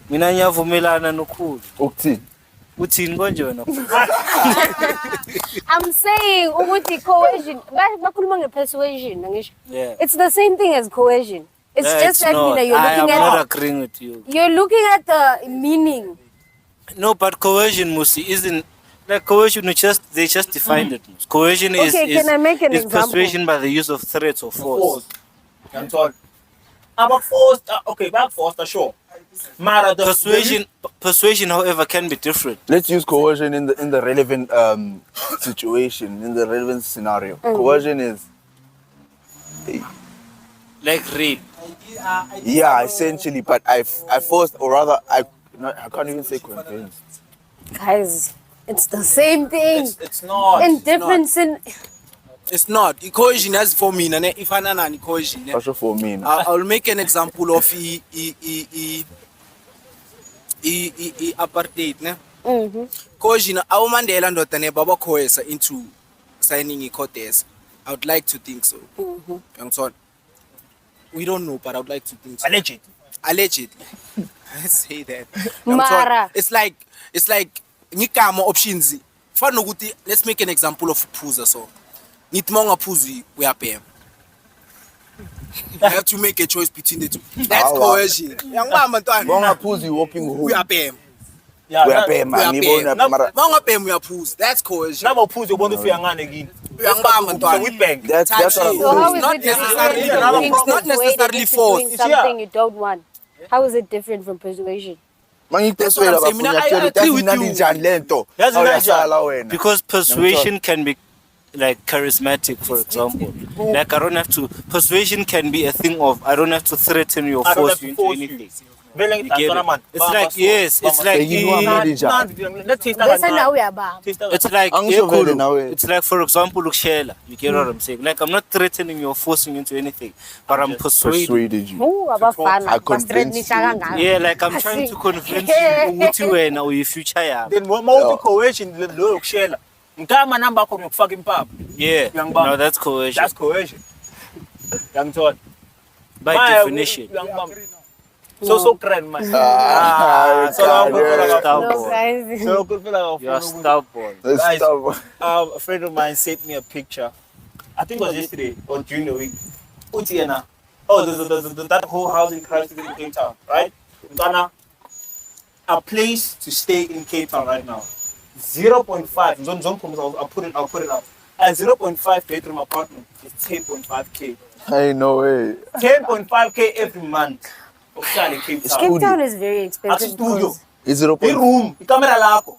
[SPEAKER 7] Mina ngiyavumelana nokhulu.
[SPEAKER 3] Ukti.
[SPEAKER 7] Uthini konje wena?
[SPEAKER 4] I'm saying ukuthi coercion. Bakhuluma nge-persuasion, angisho.
[SPEAKER 7] Yeah.
[SPEAKER 4] It's the same thing as coercion. It's
[SPEAKER 7] Yeah,
[SPEAKER 4] just that
[SPEAKER 7] not.
[SPEAKER 4] you're
[SPEAKER 7] I am
[SPEAKER 4] looking
[SPEAKER 7] not
[SPEAKER 4] at
[SPEAKER 7] agreeing with you.
[SPEAKER 4] the meaning.
[SPEAKER 7] No, but coercion, Musi, isn't like coercion. They just defined it. Coercion is
[SPEAKER 4] Okay, can I make an
[SPEAKER 7] is
[SPEAKER 4] example?
[SPEAKER 7] persuasion by the use of threats or force.
[SPEAKER 2] And so, about forced, okay, back forced, sure. Mara, the
[SPEAKER 7] Persuasion, however, can be different.
[SPEAKER 3] Let's use coercion in the relevant situation, in the relevant scenario. Coercion is,
[SPEAKER 7] Like rape.
[SPEAKER 3] yeah, essentially. But I forced, or rather, I can't even say convinced.
[SPEAKER 4] Guys, it's the same thing.
[SPEAKER 2] it's not.
[SPEAKER 4] In different sin.
[SPEAKER 6] It's not. Coercion as for me, if I know coercion.
[SPEAKER 3] Also for me. No?
[SPEAKER 6] I'll make an example of apartheid, ne? Coercion, our Mandela ndoda ne baba coerce into signing a courtesy. I would like to think so. We don't know, but I would like to think so. Allegedly. Let's say that.
[SPEAKER 4] Mara.
[SPEAKER 6] It's like ngikama options. Fana ukuthi let's make an example of phuza so. Nithi mawungaphuzi uyabhema. You have to make a choice between the two. That's coercion. Yangibamba ntwana.
[SPEAKER 3] Bongaphuzi walking home.
[SPEAKER 6] Uyabhema.
[SPEAKER 3] Uyabhema, ngibona mara.
[SPEAKER 6] Mawungabhema uyaphuza. That's coercion.
[SPEAKER 2] Now, put your body for your hand again.
[SPEAKER 6] Uyangibamba ntwana.
[SPEAKER 2] We bang.
[SPEAKER 3] That's what
[SPEAKER 4] So
[SPEAKER 3] I'm
[SPEAKER 4] how
[SPEAKER 3] saying.
[SPEAKER 4] is
[SPEAKER 6] Not
[SPEAKER 4] it different
[SPEAKER 6] necessarily-
[SPEAKER 4] from being
[SPEAKER 6] it's not
[SPEAKER 4] persuaded
[SPEAKER 6] necessarily
[SPEAKER 4] into
[SPEAKER 6] forced.
[SPEAKER 4] doing something you don't want? How is it different from persuasion?
[SPEAKER 6] That's what I'm saying. I agree with you.
[SPEAKER 7] Because persuasion can be like charismatic, for example. Like I don't have to. Persuasion can be a thing of I don't have to threaten you or
[SPEAKER 2] I don't
[SPEAKER 7] force
[SPEAKER 2] have to
[SPEAKER 7] you into
[SPEAKER 2] force you.
[SPEAKER 7] anything.
[SPEAKER 2] Vele
[SPEAKER 7] You get
[SPEAKER 2] ngidantwana
[SPEAKER 7] it?
[SPEAKER 2] man.
[SPEAKER 7] It's like, yes, it's like,
[SPEAKER 2] Let's taste
[SPEAKER 4] Bese
[SPEAKER 2] that.
[SPEAKER 4] nawe uyabamba.
[SPEAKER 7] it's like,
[SPEAKER 3] Angisho vele nawe.
[SPEAKER 7] it's like, for example, Ukshela. You get what I'm saying? Like, I'm not threatening you or forcing you into anything, but I'm persuading.
[SPEAKER 3] Persuaded you.
[SPEAKER 4] Abafana
[SPEAKER 3] I
[SPEAKER 4] basitrainisha
[SPEAKER 3] convinced you.
[SPEAKER 4] kangaka.
[SPEAKER 7] Yeah, like I'm trying to convince you ukuthi wena uyi future yami.
[SPEAKER 2] Then mawuthi coercion lo yokushela. Ngikama number yakho ngiyokufaka impapa.
[SPEAKER 7] Yeah.
[SPEAKER 2] Uyangibamba?
[SPEAKER 7] No, that's coercion.
[SPEAKER 2] That's coercion. Uyangithola?
[SPEAKER 7] By
[SPEAKER 2] Maya,
[SPEAKER 7] definition.
[SPEAKER 2] uyangibamba? So grand man.
[SPEAKER 3] God,
[SPEAKER 2] So
[SPEAKER 4] No, guys.
[SPEAKER 2] So good feel like
[SPEAKER 7] You're stubborn.
[SPEAKER 3] That's
[SPEAKER 2] Guys,
[SPEAKER 3] stubborn.
[SPEAKER 2] a friend of mine sent me a picture. I think it was yesterday or during the week. Utiena. Oh, that whole housing crisis in Cape Town, right? Ghana, a place to stay in Cape Town right now. 0.5. I'll put it up. A 0.5 bedroom apartment is 10.5k.
[SPEAKER 3] Hey, no way.
[SPEAKER 2] 10.5k every month. Okuhlala Cape Town.
[SPEAKER 4] Cape Town is very expensive.
[SPEAKER 2] Studio.
[SPEAKER 3] Is it
[SPEAKER 2] The room, camera lakho.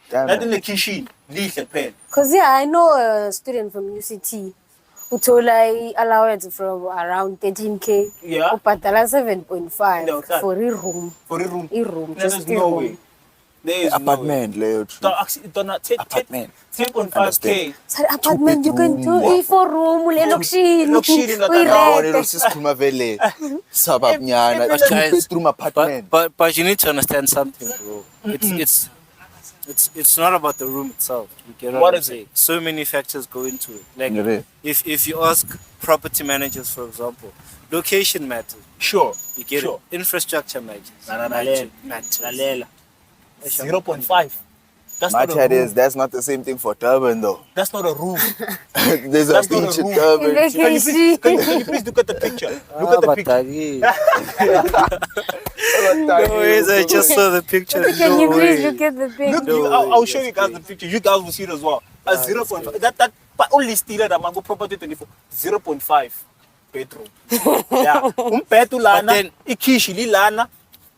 [SPEAKER 3] Damn.
[SPEAKER 2] Not in the kitchen. Lihle pen.
[SPEAKER 4] Because yeah, I know a student from UCT who told I allowance from around 13k.
[SPEAKER 2] Yeah.
[SPEAKER 4] Upatala 7.5
[SPEAKER 2] No,
[SPEAKER 4] for a room.
[SPEAKER 2] For a room.
[SPEAKER 4] A room,
[SPEAKER 2] There's
[SPEAKER 4] just
[SPEAKER 2] no
[SPEAKER 4] a
[SPEAKER 2] way.
[SPEAKER 4] room.
[SPEAKER 2] There is no way.
[SPEAKER 3] Apartment, Leo. Apartment.
[SPEAKER 2] 10.5k.
[SPEAKER 4] Sorry, apartment you can do A4 room,
[SPEAKER 2] Luxury na
[SPEAKER 4] we
[SPEAKER 3] No,
[SPEAKER 4] rent.
[SPEAKER 3] Leo, sikhuluma vele. Sababnyana.
[SPEAKER 2] But-
[SPEAKER 3] Two-bedroom apartment.
[SPEAKER 7] But you need to understand something, bro. It's not about the room itself. You get what I'm saying? So many factors go into it. Like
[SPEAKER 3] Yeah.
[SPEAKER 7] if you ask property managers, for example, location matters.
[SPEAKER 2] Sure.
[SPEAKER 7] You get
[SPEAKER 2] Sure.
[SPEAKER 7] it. Infrastructure matters. Matters.
[SPEAKER 2] Lalela. 0.5. That's
[SPEAKER 3] My
[SPEAKER 2] not a
[SPEAKER 3] chat
[SPEAKER 2] room.
[SPEAKER 3] is, that's not the same thing for Durban, though.
[SPEAKER 2] That's not a room.
[SPEAKER 3] There's a
[SPEAKER 2] That's not a
[SPEAKER 3] beach in
[SPEAKER 2] room.
[SPEAKER 3] Durban.
[SPEAKER 2] Can you please look at the picture? Look at the picture.
[SPEAKER 7] No ways, I just saw the picture.
[SPEAKER 4] Can you
[SPEAKER 7] No
[SPEAKER 4] please
[SPEAKER 7] way.
[SPEAKER 4] look at the picture?
[SPEAKER 2] Look, I'll show you guys the picture. You guys will see it as well. A 0.5. That but only still that mango property 24. 0.5 bedroom. Yeah. Umpetu lana.
[SPEAKER 7] then-
[SPEAKER 2] Ikishi li lana.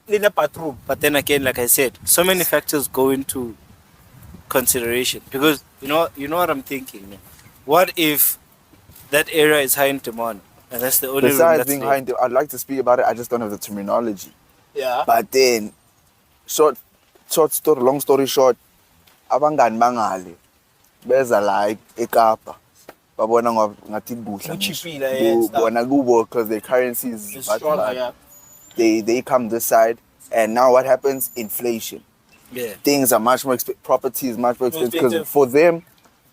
[SPEAKER 2] Lina bathroom.
[SPEAKER 7] But then again, like I said, so many factors go into consideration because you know what I'm thinking. Man? What if that area is high in demand and that's the only room
[SPEAKER 3] Besides
[SPEAKER 7] that's
[SPEAKER 3] being
[SPEAKER 7] there?
[SPEAKER 3] high, I'd like to speak about it. I just don't have the terminology.
[SPEAKER 2] Yeah.
[SPEAKER 3] But then, short story, long story short, abangani bangali beza like eKapa babona ngathi kuhle
[SPEAKER 2] Kuchiphile, yeah, stuff.
[SPEAKER 3] bona kubo because their currency is
[SPEAKER 2] It's
[SPEAKER 3] but
[SPEAKER 2] stronger, yeah.
[SPEAKER 3] they come this side, and now what happens? Inflation.
[SPEAKER 7] Yeah.
[SPEAKER 3] Things are much more expensive. Property is much more expensive because
[SPEAKER 2] expensive.
[SPEAKER 3] for them,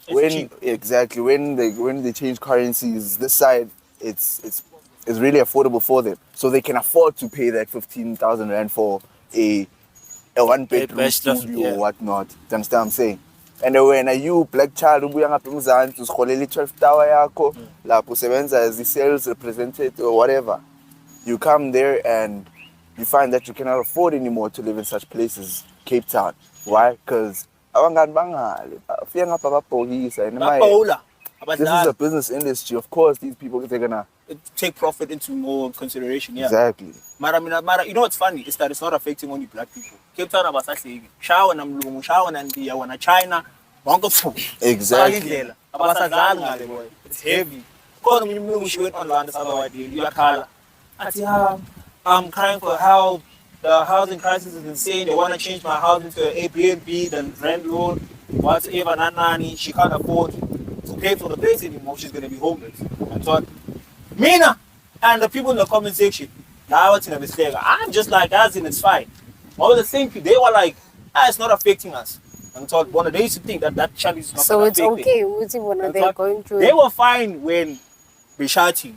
[SPEAKER 2] It's cheap.
[SPEAKER 3] when they change currencies, this side it's really affordable for them, so they can afford to pay that 15,000 rand for a one-bedroom
[SPEAKER 7] bachelor,
[SPEAKER 3] studio
[SPEAKER 7] yeah.
[SPEAKER 3] or whatnot. Do you understand what I'm saying? And then when you black child ubuya ngapha eMzansi usikholela i-12 tower yakho lapho usebenza as the sales representative or whatever, you come there and you find that you cannot afford anymore to live in such places. Cape Town. Why? Because abangani bangale bafika ngapha babhokisa and
[SPEAKER 2] Bapola.
[SPEAKER 3] this is a business industry. Of course, these people, they're gonna
[SPEAKER 2] Take profit into more consideration, yeah.
[SPEAKER 3] exactly.
[SPEAKER 2] Mara, you know what's funny is that it's not affecting only black people. Cape Town abasahleki. Shawa na mlungu, shawa na India, wana China, wango fu.
[SPEAKER 3] Exactly.
[SPEAKER 2] Abasadlali ngale boy. It's heavy. Khona umunye umlungu she went online sabawadi uyakhala. Athi I'm crying for help. The housing crisis is insane. They want to change my house into an Airbnb, then rent loan, whatever, nanani. She can't afford to pay for the place anymore. She's going to be homeless. And so, Mina and the people in the comment section, I'm just like, as in, it's fine. All the same people, they were like, it's not affecting us. And so, they used to think that child is not
[SPEAKER 4] So
[SPEAKER 2] gonna
[SPEAKER 4] it's
[SPEAKER 2] affect
[SPEAKER 4] okay.
[SPEAKER 2] them.
[SPEAKER 4] What's when
[SPEAKER 2] And
[SPEAKER 4] they're
[SPEAKER 2] so,
[SPEAKER 4] going through
[SPEAKER 2] they
[SPEAKER 4] it.
[SPEAKER 2] were fine when Bishati,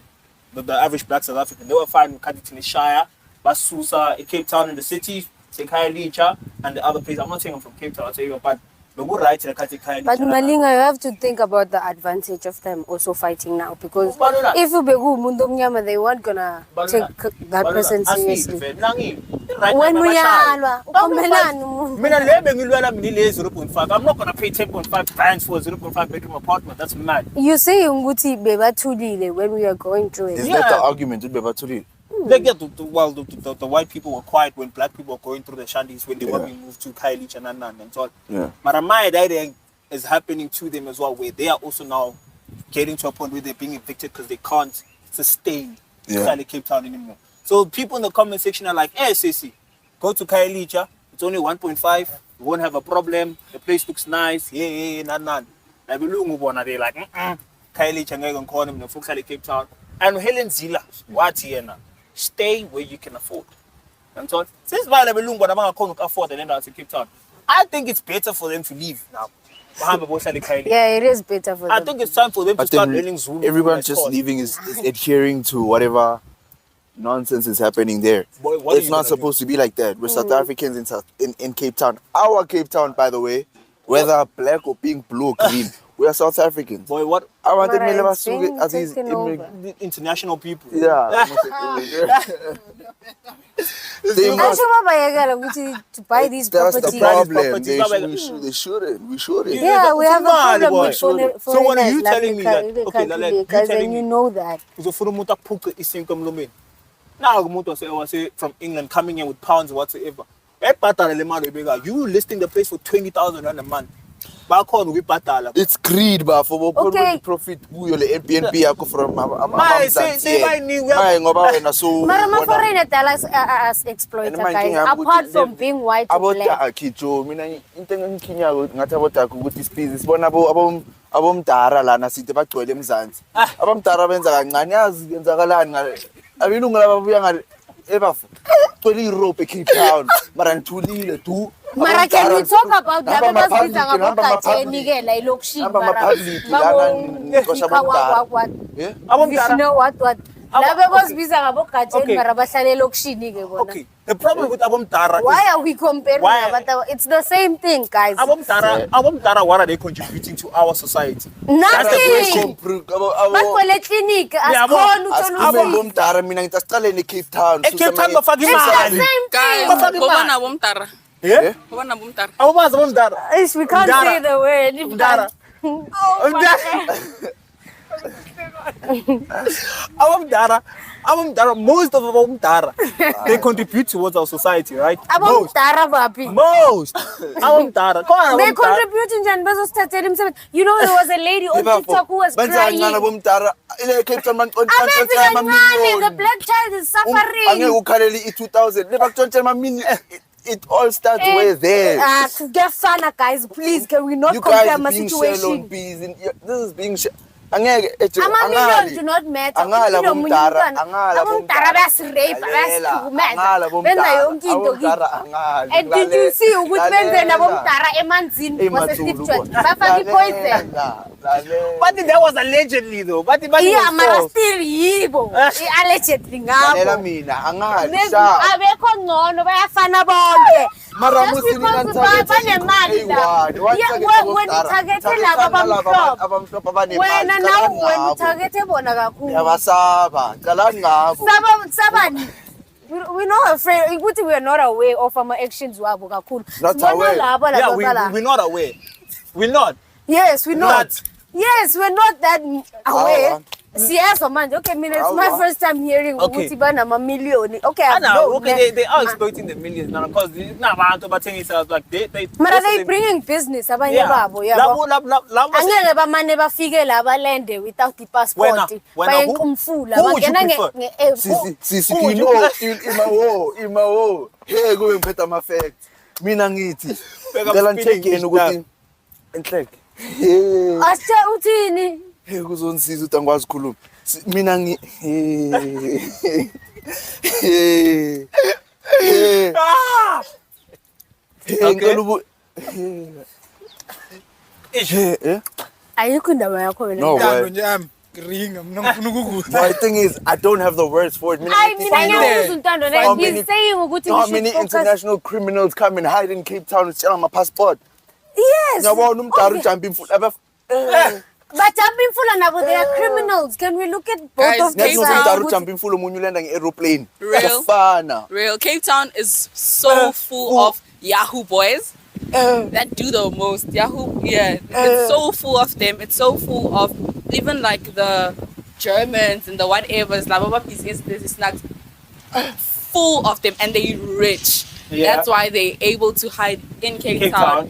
[SPEAKER 2] the average black South African, they were fine with Kaditini Shire, Basusa, Cape Town in the city, Sekai Licha, and the other place. I'm not saying I'm from Cape Town, I'll tell you, but the good right in the Katikai
[SPEAKER 4] But Malinga, you have to think about the advantage of them also fighting now because
[SPEAKER 2] Balula.
[SPEAKER 4] if you begu mundo mnyama, they weren't gonna take that person seriously. When we are
[SPEAKER 2] Mina lebe ngilwela mina ile 0.5. I'm not gonna pay 10.5 bands for a 0.5 bedroom apartment. That's mad.
[SPEAKER 4] you say unguti bebatulile when we are going through it.
[SPEAKER 3] Is that the argument?
[SPEAKER 2] Like the white people were quiet when black people were going through the shanties when they were being moved to Kylie and so on.
[SPEAKER 3] Yeah.
[SPEAKER 2] But my idea is happening to them as well, where they are also now getting to a point where they're being evicted because they can't sustain Cape Town anymore. So people in the comment section are like, hey, Sissy, go to Kailicha. It's only 1.5. You won't have a problem. The place looks nice. Yeah, none. They're like, Kailicha, I'm going to the folks at Cape Town. And Helen Zila, what's here now? Stay where you can afford. And so, since while I'm going to afford and end up in Cape Town, I think it's better for them to leave now.
[SPEAKER 4] Yeah, it is better for them.
[SPEAKER 2] I think it's time for them to start learning Zulu.
[SPEAKER 3] Everyone just leaving is adhering to whatever nonsense is happening there.
[SPEAKER 2] Boy, what
[SPEAKER 3] it's not supposed to be like that. We're South Africans in Cape Town. Our Cape Town, by the way, whether black or pink, blue or green, we are South Africans.
[SPEAKER 2] Boy, what?
[SPEAKER 3] I want to
[SPEAKER 4] being
[SPEAKER 3] as these
[SPEAKER 2] The international people.
[SPEAKER 3] yeah. They must,
[SPEAKER 4] to buy these
[SPEAKER 3] that's the
[SPEAKER 4] properties.
[SPEAKER 3] problem.
[SPEAKER 2] Properties.
[SPEAKER 3] They shouldn't. We shouldn't.
[SPEAKER 4] Yeah, we have a problem
[SPEAKER 2] boy.
[SPEAKER 4] with
[SPEAKER 2] So what are you telling me that? Okay,
[SPEAKER 4] you telling you know that.
[SPEAKER 2] So for the muta puka is income lomin. Now muta say from England coming in with pounds whatsoever. You listing the place for 20,000 rand a month. Back on we patala.
[SPEAKER 3] It's greed, but for
[SPEAKER 4] Okay.
[SPEAKER 3] profit, we only Airbnb yako from
[SPEAKER 2] say my new
[SPEAKER 4] Marama foreigner tell us exploiter guys. Apart from being white or black.
[SPEAKER 3] abota akicho mina into enginya ngathi abota ukuthi isibhizi sibona abomdara lana sithi bagcwele emzansi abomdara benza kancane yazi yenzakalani abelungu laba buya ngale ebafu gcwele Europe eCape Town mara ngithulile du
[SPEAKER 4] Mara, can we talk about that? Because we talk about Katenikela, Lokshi, what?
[SPEAKER 2] Okay, the problem with Abomdara
[SPEAKER 4] Why are we comparing? It's the same thing, guys.
[SPEAKER 2] Abomdara, what are they contributing to our society?
[SPEAKER 4] Nothing. Clinic,
[SPEAKER 3] abomdara mina ngitasiqale ne Cape Town.
[SPEAKER 2] Cape Town bafaka imali.
[SPEAKER 5] Gobana bomtara.
[SPEAKER 2] Yeah?
[SPEAKER 5] Gobana bomtara.
[SPEAKER 2] Ababazi abomdara.
[SPEAKER 4] We can't say the word.
[SPEAKER 2] Abomdara. Abomdara, most of Abomdara, they contribute towards our society, right? Most. Abomdara.
[SPEAKER 4] They contribute in Janbazo. You know, there was a lady on TikTok who was crying. The black child is suffering.
[SPEAKER 3] It all starts where there.
[SPEAKER 4] Get fun, guys. Please, can we not
[SPEAKER 3] You
[SPEAKER 4] compare
[SPEAKER 3] guys
[SPEAKER 4] my
[SPEAKER 3] being
[SPEAKER 4] situation?
[SPEAKER 3] this is being
[SPEAKER 4] Million do not matter. And did you see who would mention Abomdara Emanzin was a Steve Church? Poison.
[SPEAKER 2] But that was allegedly though. But
[SPEAKER 4] Yeah, Mara still Yibo. Allegedly. Abeko no, no, Fana Bonde. Just because when targeted when now when targeted Sabani. We're not afraid. We're not aware of our actions.
[SPEAKER 3] Not aware.
[SPEAKER 2] Yeah, we're not aware. We're not.
[SPEAKER 4] Yes, we're not. Yes, we're not that aware. Yes, man. Okay, it's my first time hearing Utibana million. Okay,
[SPEAKER 2] they are exploiting the millions now because like they
[SPEAKER 4] they bringing business. Never figure land without the passport.
[SPEAKER 3] Hey, kuzonisiza ukuthi angikwazi ukukhuluma. Mina ngi
[SPEAKER 4] Ayikho indaba yakho wena.
[SPEAKER 3] No way. My thing is, I don't have the words for it.
[SPEAKER 4] He's saying
[SPEAKER 3] how many international criminals come and hide in Cape Town and steal my passport?
[SPEAKER 4] Yes. But jumping full and they are criminals. Can we look at both of them?
[SPEAKER 5] Real. Cape Town is so full of Yahoo boys that do the most. Yahoo, yeah. It's so full of them. It's so full of even like the Germans and the whatevers. Full of them, and they rich. Yeah. That's why they're able to hide in Cape Town.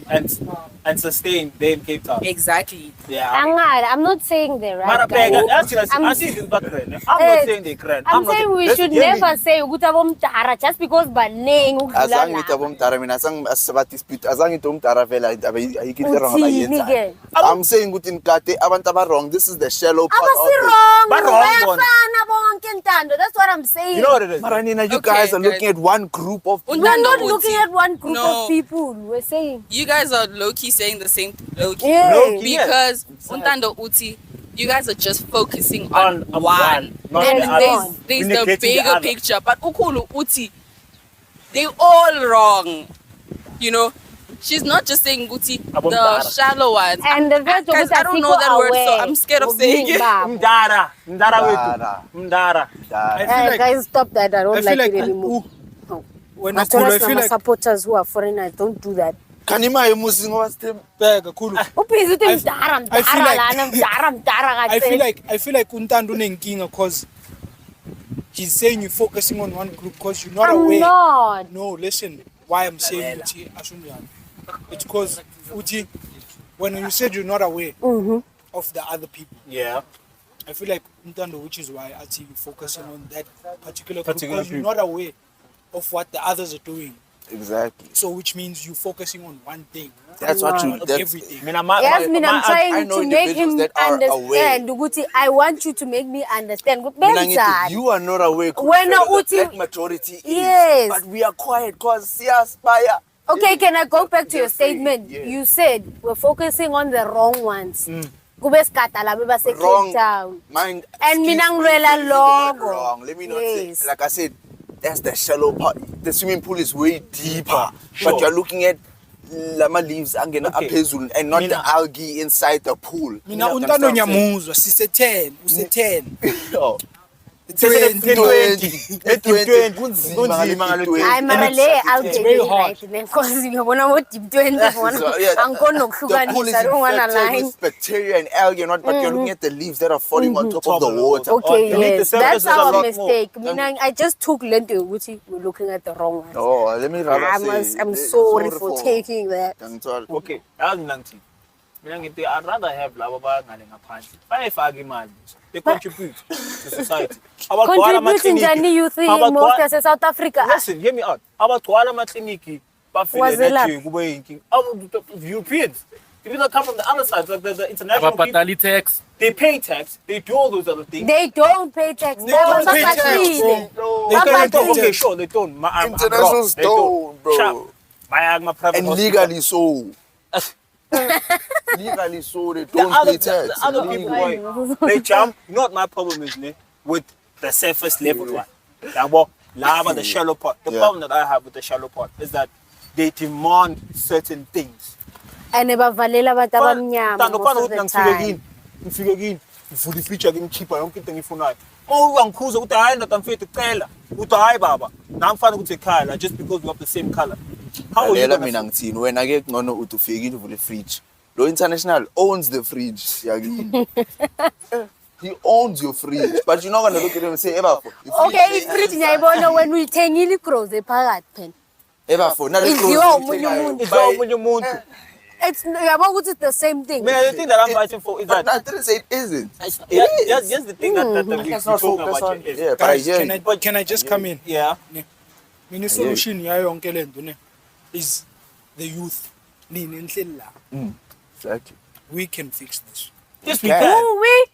[SPEAKER 2] and sustain there in Cape Town.
[SPEAKER 5] Exactly.
[SPEAKER 2] Yeah.
[SPEAKER 4] I'm not saying they're right.
[SPEAKER 2] Mara
[SPEAKER 4] guys.
[SPEAKER 2] bega, I'm not saying they cran.
[SPEAKER 4] I'm saying we should never say ukuthi abomdala just because baneng ukudlula
[SPEAKER 3] Azange ngithi abomdala mina asaba dispute azange ngithi umdala vela ayikho into wrong
[SPEAKER 4] Uthini
[SPEAKER 3] abayenza.
[SPEAKER 4] ke?
[SPEAKER 3] I'm saying ukuthi nikade abantu aba wrong. This is the shallow part of
[SPEAKER 4] Abasi
[SPEAKER 3] it.
[SPEAKER 4] wrong.
[SPEAKER 2] Ba wrong bona.
[SPEAKER 4] Bayafana bonke ntando. That's what I'm saying.
[SPEAKER 2] You know what it is?
[SPEAKER 3] Mara nina, you
[SPEAKER 5] Okay,
[SPEAKER 3] guys are
[SPEAKER 5] guys.
[SPEAKER 3] looking at one group of people.
[SPEAKER 4] We're not
[SPEAKER 5] Untando
[SPEAKER 4] looking
[SPEAKER 5] uthi-
[SPEAKER 4] at one group
[SPEAKER 5] No.
[SPEAKER 4] of people. We're saying.
[SPEAKER 5] You guys are low-key saying the same low-key.
[SPEAKER 4] Yeah.
[SPEAKER 2] Low-key.
[SPEAKER 5] Because Untando Uti, you guys are just focusing on
[SPEAKER 2] On
[SPEAKER 5] one.
[SPEAKER 2] not
[SPEAKER 5] And
[SPEAKER 2] the other.
[SPEAKER 5] there's
[SPEAKER 2] We're
[SPEAKER 5] the
[SPEAKER 2] neglecting the
[SPEAKER 5] bigger
[SPEAKER 2] other.
[SPEAKER 5] picture. But Ukulu Uti, they all wrong. You know? She's not just saying Uti, the
[SPEAKER 2] Abomdala.
[SPEAKER 5] shallow ones.
[SPEAKER 4] And the fact
[SPEAKER 5] Guys, I don't know that word, so I'm scared of saying it.
[SPEAKER 2] Mdara wetu. Mdara.
[SPEAKER 4] Guys, stop that. I don't
[SPEAKER 6] I feel
[SPEAKER 4] like
[SPEAKER 6] like
[SPEAKER 4] it anymore.
[SPEAKER 6] when
[SPEAKER 4] I
[SPEAKER 6] I feel like
[SPEAKER 4] supporters who are foreigners, don't do that.
[SPEAKER 3] Kanima emusi ngoba stem.
[SPEAKER 6] bega khulu.
[SPEAKER 4] Ubhizi uthi
[SPEAKER 6] I
[SPEAKER 4] mdara
[SPEAKER 6] feel like-
[SPEAKER 4] lana mdara
[SPEAKER 6] I feel like Untando unenkinga because he's saying you're focusing on one group because you're not
[SPEAKER 4] I'm
[SPEAKER 6] aware.
[SPEAKER 4] not.
[SPEAKER 6] No, listen. Why I'm saying Uti Ashunyan. It's because Uti, when you said you're not aware of the other people,
[SPEAKER 2] Yeah.
[SPEAKER 6] I feel like Untando, which is why Ati you're focusing on that particular group
[SPEAKER 2] Particular
[SPEAKER 6] because you're
[SPEAKER 2] group.
[SPEAKER 6] not aware of what the others are doing.
[SPEAKER 3] Exactly.
[SPEAKER 6] So which means you're focusing on one thing.
[SPEAKER 3] That's what you.
[SPEAKER 6] Not
[SPEAKER 3] That's
[SPEAKER 6] everything.
[SPEAKER 4] Yes, I'm
[SPEAKER 3] I
[SPEAKER 4] trying
[SPEAKER 3] know
[SPEAKER 4] to make
[SPEAKER 3] individuals
[SPEAKER 4] him
[SPEAKER 3] that are
[SPEAKER 4] understand. Ukuthi, I want you to make me understand.
[SPEAKER 3] Mina ngithi, you are not aware.
[SPEAKER 4] When
[SPEAKER 3] the
[SPEAKER 4] uthi-
[SPEAKER 3] black majority is,
[SPEAKER 4] Yes.
[SPEAKER 3] but we are quiet because siyaspire.
[SPEAKER 4] Okay, can I go back to your
[SPEAKER 3] They're free,
[SPEAKER 4] statement?
[SPEAKER 3] yeah.
[SPEAKER 4] You said we're focusing on the wrong ones. Kube skata la beba se
[SPEAKER 3] Wrong.
[SPEAKER 4] Cape Town.
[SPEAKER 3] Mind.
[SPEAKER 4] And
[SPEAKER 3] excuse
[SPEAKER 4] mina
[SPEAKER 3] me,
[SPEAKER 4] ngilwela
[SPEAKER 3] things are not
[SPEAKER 4] logo.
[SPEAKER 3] wrong. Let me not
[SPEAKER 4] Yes.
[SPEAKER 3] say. Like I said, that's the shallow part. The swimming pool is way deeper,
[SPEAKER 2] Sure.
[SPEAKER 3] but you're looking at lama leaves angena
[SPEAKER 2] Okay.
[SPEAKER 3] aphezulu and not
[SPEAKER 2] Mina-
[SPEAKER 3] the algae inside the pool.
[SPEAKER 6] Mina
[SPEAKER 3] You
[SPEAKER 6] Untando
[SPEAKER 3] understand what I'm saying?
[SPEAKER 6] nyamuzwa sise 10, use 10.
[SPEAKER 3] Oh.
[SPEAKER 6] 20.
[SPEAKER 3] 20.
[SPEAKER 2] Kunzima
[SPEAKER 3] Kunzima
[SPEAKER 2] ngale
[SPEAKER 3] ngale
[SPEAKER 4] Hayi mara le algae
[SPEAKER 6] very
[SPEAKER 4] is
[SPEAKER 6] hard.
[SPEAKER 4] right then because ngiyabona mo deep 20 bona
[SPEAKER 3] So, yeah,
[SPEAKER 4] angikona
[SPEAKER 3] the pool is
[SPEAKER 4] ukuhlukanisa I don't wanna
[SPEAKER 3] infected
[SPEAKER 4] lie.
[SPEAKER 3] with bacteria and algae, not, but you're looking at the leaves that are falling on top of the water.
[SPEAKER 4] Okay,
[SPEAKER 2] Beneath the
[SPEAKER 4] yes,
[SPEAKER 2] surface
[SPEAKER 4] that's
[SPEAKER 2] is a
[SPEAKER 4] our
[SPEAKER 2] lot
[SPEAKER 4] mistake. Mina, I just took lento ukuthi we're looking at the wrong one.
[SPEAKER 3] Oh, let me rather
[SPEAKER 4] I'm
[SPEAKER 3] say,
[SPEAKER 4] sorry for taking that.
[SPEAKER 2] Okay, yazi mina ngithi. Mina ngithi I'd rather have labo bangale ngaphandle. Bayifaka imali. They contribute to society. Abagcwala
[SPEAKER 4] Contribute njani youth in most of South Africa.
[SPEAKER 2] Listen, hear me out. Abagcwala amakliniki bafile
[SPEAKER 4] Wazelaphi?
[SPEAKER 2] nje kube yinkinga. Europeans. People that come from the other side, like the international people,
[SPEAKER 7] Ababhatali tax.
[SPEAKER 2] they pay tax, they do all those other things.
[SPEAKER 4] They don't pay tax.
[SPEAKER 6] They don't pay tax,
[SPEAKER 4] Bababhatile.
[SPEAKER 6] bro.
[SPEAKER 2] They don't.
[SPEAKER 6] tax.
[SPEAKER 2] Okay, sure, they don't.
[SPEAKER 3] Internationals
[SPEAKER 2] They
[SPEAKER 3] don't, bro.
[SPEAKER 2] Sharp. My private
[SPEAKER 3] And
[SPEAKER 2] hospital.
[SPEAKER 3] legally so. Legally so, they
[SPEAKER 2] The
[SPEAKER 3] don't
[SPEAKER 2] other,
[SPEAKER 3] pay tax.
[SPEAKER 2] the other people, they jump. You know what my problem is, ne? With the surface level one. Labo, the shallow part. The
[SPEAKER 3] Yeah.
[SPEAKER 2] problem that I have with the shallow part is that they demand certain things.
[SPEAKER 4] And bavalela abantu abamnyama most of the time.
[SPEAKER 2] Ngifike kini ngivula ifrija ke ngikhipha yonke into engiyifunayo. Ungangikhuza ukuthi hayi ndoda mfethu cela. Uthi hayi baba, nami kufanele ukuthi ekhaya just because we have the same color. How are you
[SPEAKER 3] Lalela
[SPEAKER 2] gonna
[SPEAKER 3] mina ngithini wena ke ngcono uthi ufikile uvule fridge. Lo international owns the fridge. Yaki. He owns your fridge, but you're not gonna look at him and say, "Eba for."
[SPEAKER 4] Okay, ifridge ngiyayibona when uyithengile igrocery phakathi phela.
[SPEAKER 3] Eba for. Now
[SPEAKER 4] Idliwa omunye umuntu.
[SPEAKER 2] It's all omunye umuntu.
[SPEAKER 4] It's yabo ukuthi it's the same thing.
[SPEAKER 2] Man, the thing that I'm fighting for is
[SPEAKER 3] But
[SPEAKER 2] that
[SPEAKER 3] I didn't say it isn't.
[SPEAKER 2] yes, the thing that we're talking about is
[SPEAKER 3] Yeah, but I
[SPEAKER 6] Guys,
[SPEAKER 3] hear you.
[SPEAKER 6] can I just come in?
[SPEAKER 2] yeah.
[SPEAKER 6] Mina solution yayo yonke lento ne is the youth. Nini nihleli la.
[SPEAKER 3] Exactly.
[SPEAKER 6] We can fix this.
[SPEAKER 2] Yes, we
[SPEAKER 3] Okay.
[SPEAKER 2] can.
[SPEAKER 4] Who we?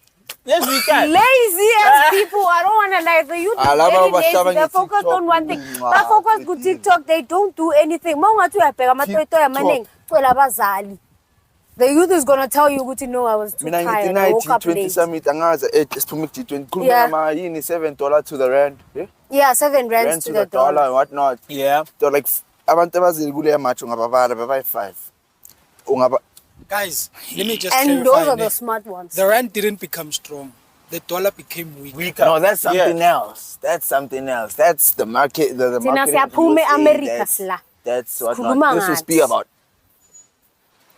[SPEAKER 2] Yes, we can.
[SPEAKER 4] Lazy as people. I don't wanna lie. The youth
[SPEAKER 3] Alaba
[SPEAKER 4] is very
[SPEAKER 3] bahlaba
[SPEAKER 4] lazy. They're
[SPEAKER 3] nge-TikTok.
[SPEAKER 4] focused on one thing.
[SPEAKER 3] Mwah.
[SPEAKER 4] They're focused on TikTok. They don't do anything. Mawungathi uyabheka amatoyitoy amaningi cwela abazali. The youth is gonna tell you ukuthi no, I was too
[SPEAKER 3] Mina ngithi
[SPEAKER 4] tired. I woke up
[SPEAKER 3] G20
[SPEAKER 4] late.
[SPEAKER 3] summit angazi siphume G20 khuluma
[SPEAKER 4] Yeah.
[SPEAKER 3] ngama yini $7 to the rand. Yeah?
[SPEAKER 4] Yeah, 7 rands
[SPEAKER 3] Rand
[SPEAKER 4] to the
[SPEAKER 3] dollar
[SPEAKER 4] dollar.
[SPEAKER 3] and whatnot.
[SPEAKER 2] Yeah.
[SPEAKER 3] So like abantu abazili kuleya match ungababala babayi 5. Ungaba
[SPEAKER 6] Guys, let me just
[SPEAKER 4] And those
[SPEAKER 6] clarify.
[SPEAKER 4] are
[SPEAKER 6] ne.
[SPEAKER 4] the smart ones.
[SPEAKER 6] The rand didn't become strong. The dollar became weak.
[SPEAKER 2] Weaker.
[SPEAKER 3] No, that's something
[SPEAKER 2] Yeah.
[SPEAKER 3] else. That's something else. That's the market. The
[SPEAKER 4] Thina
[SPEAKER 3] market. in
[SPEAKER 4] siyaphume
[SPEAKER 3] USA,
[SPEAKER 4] America
[SPEAKER 3] that's-
[SPEAKER 4] sila.
[SPEAKER 3] That's what
[SPEAKER 4] Sikhuluma
[SPEAKER 3] not. This will
[SPEAKER 4] ngathi.
[SPEAKER 3] speak about.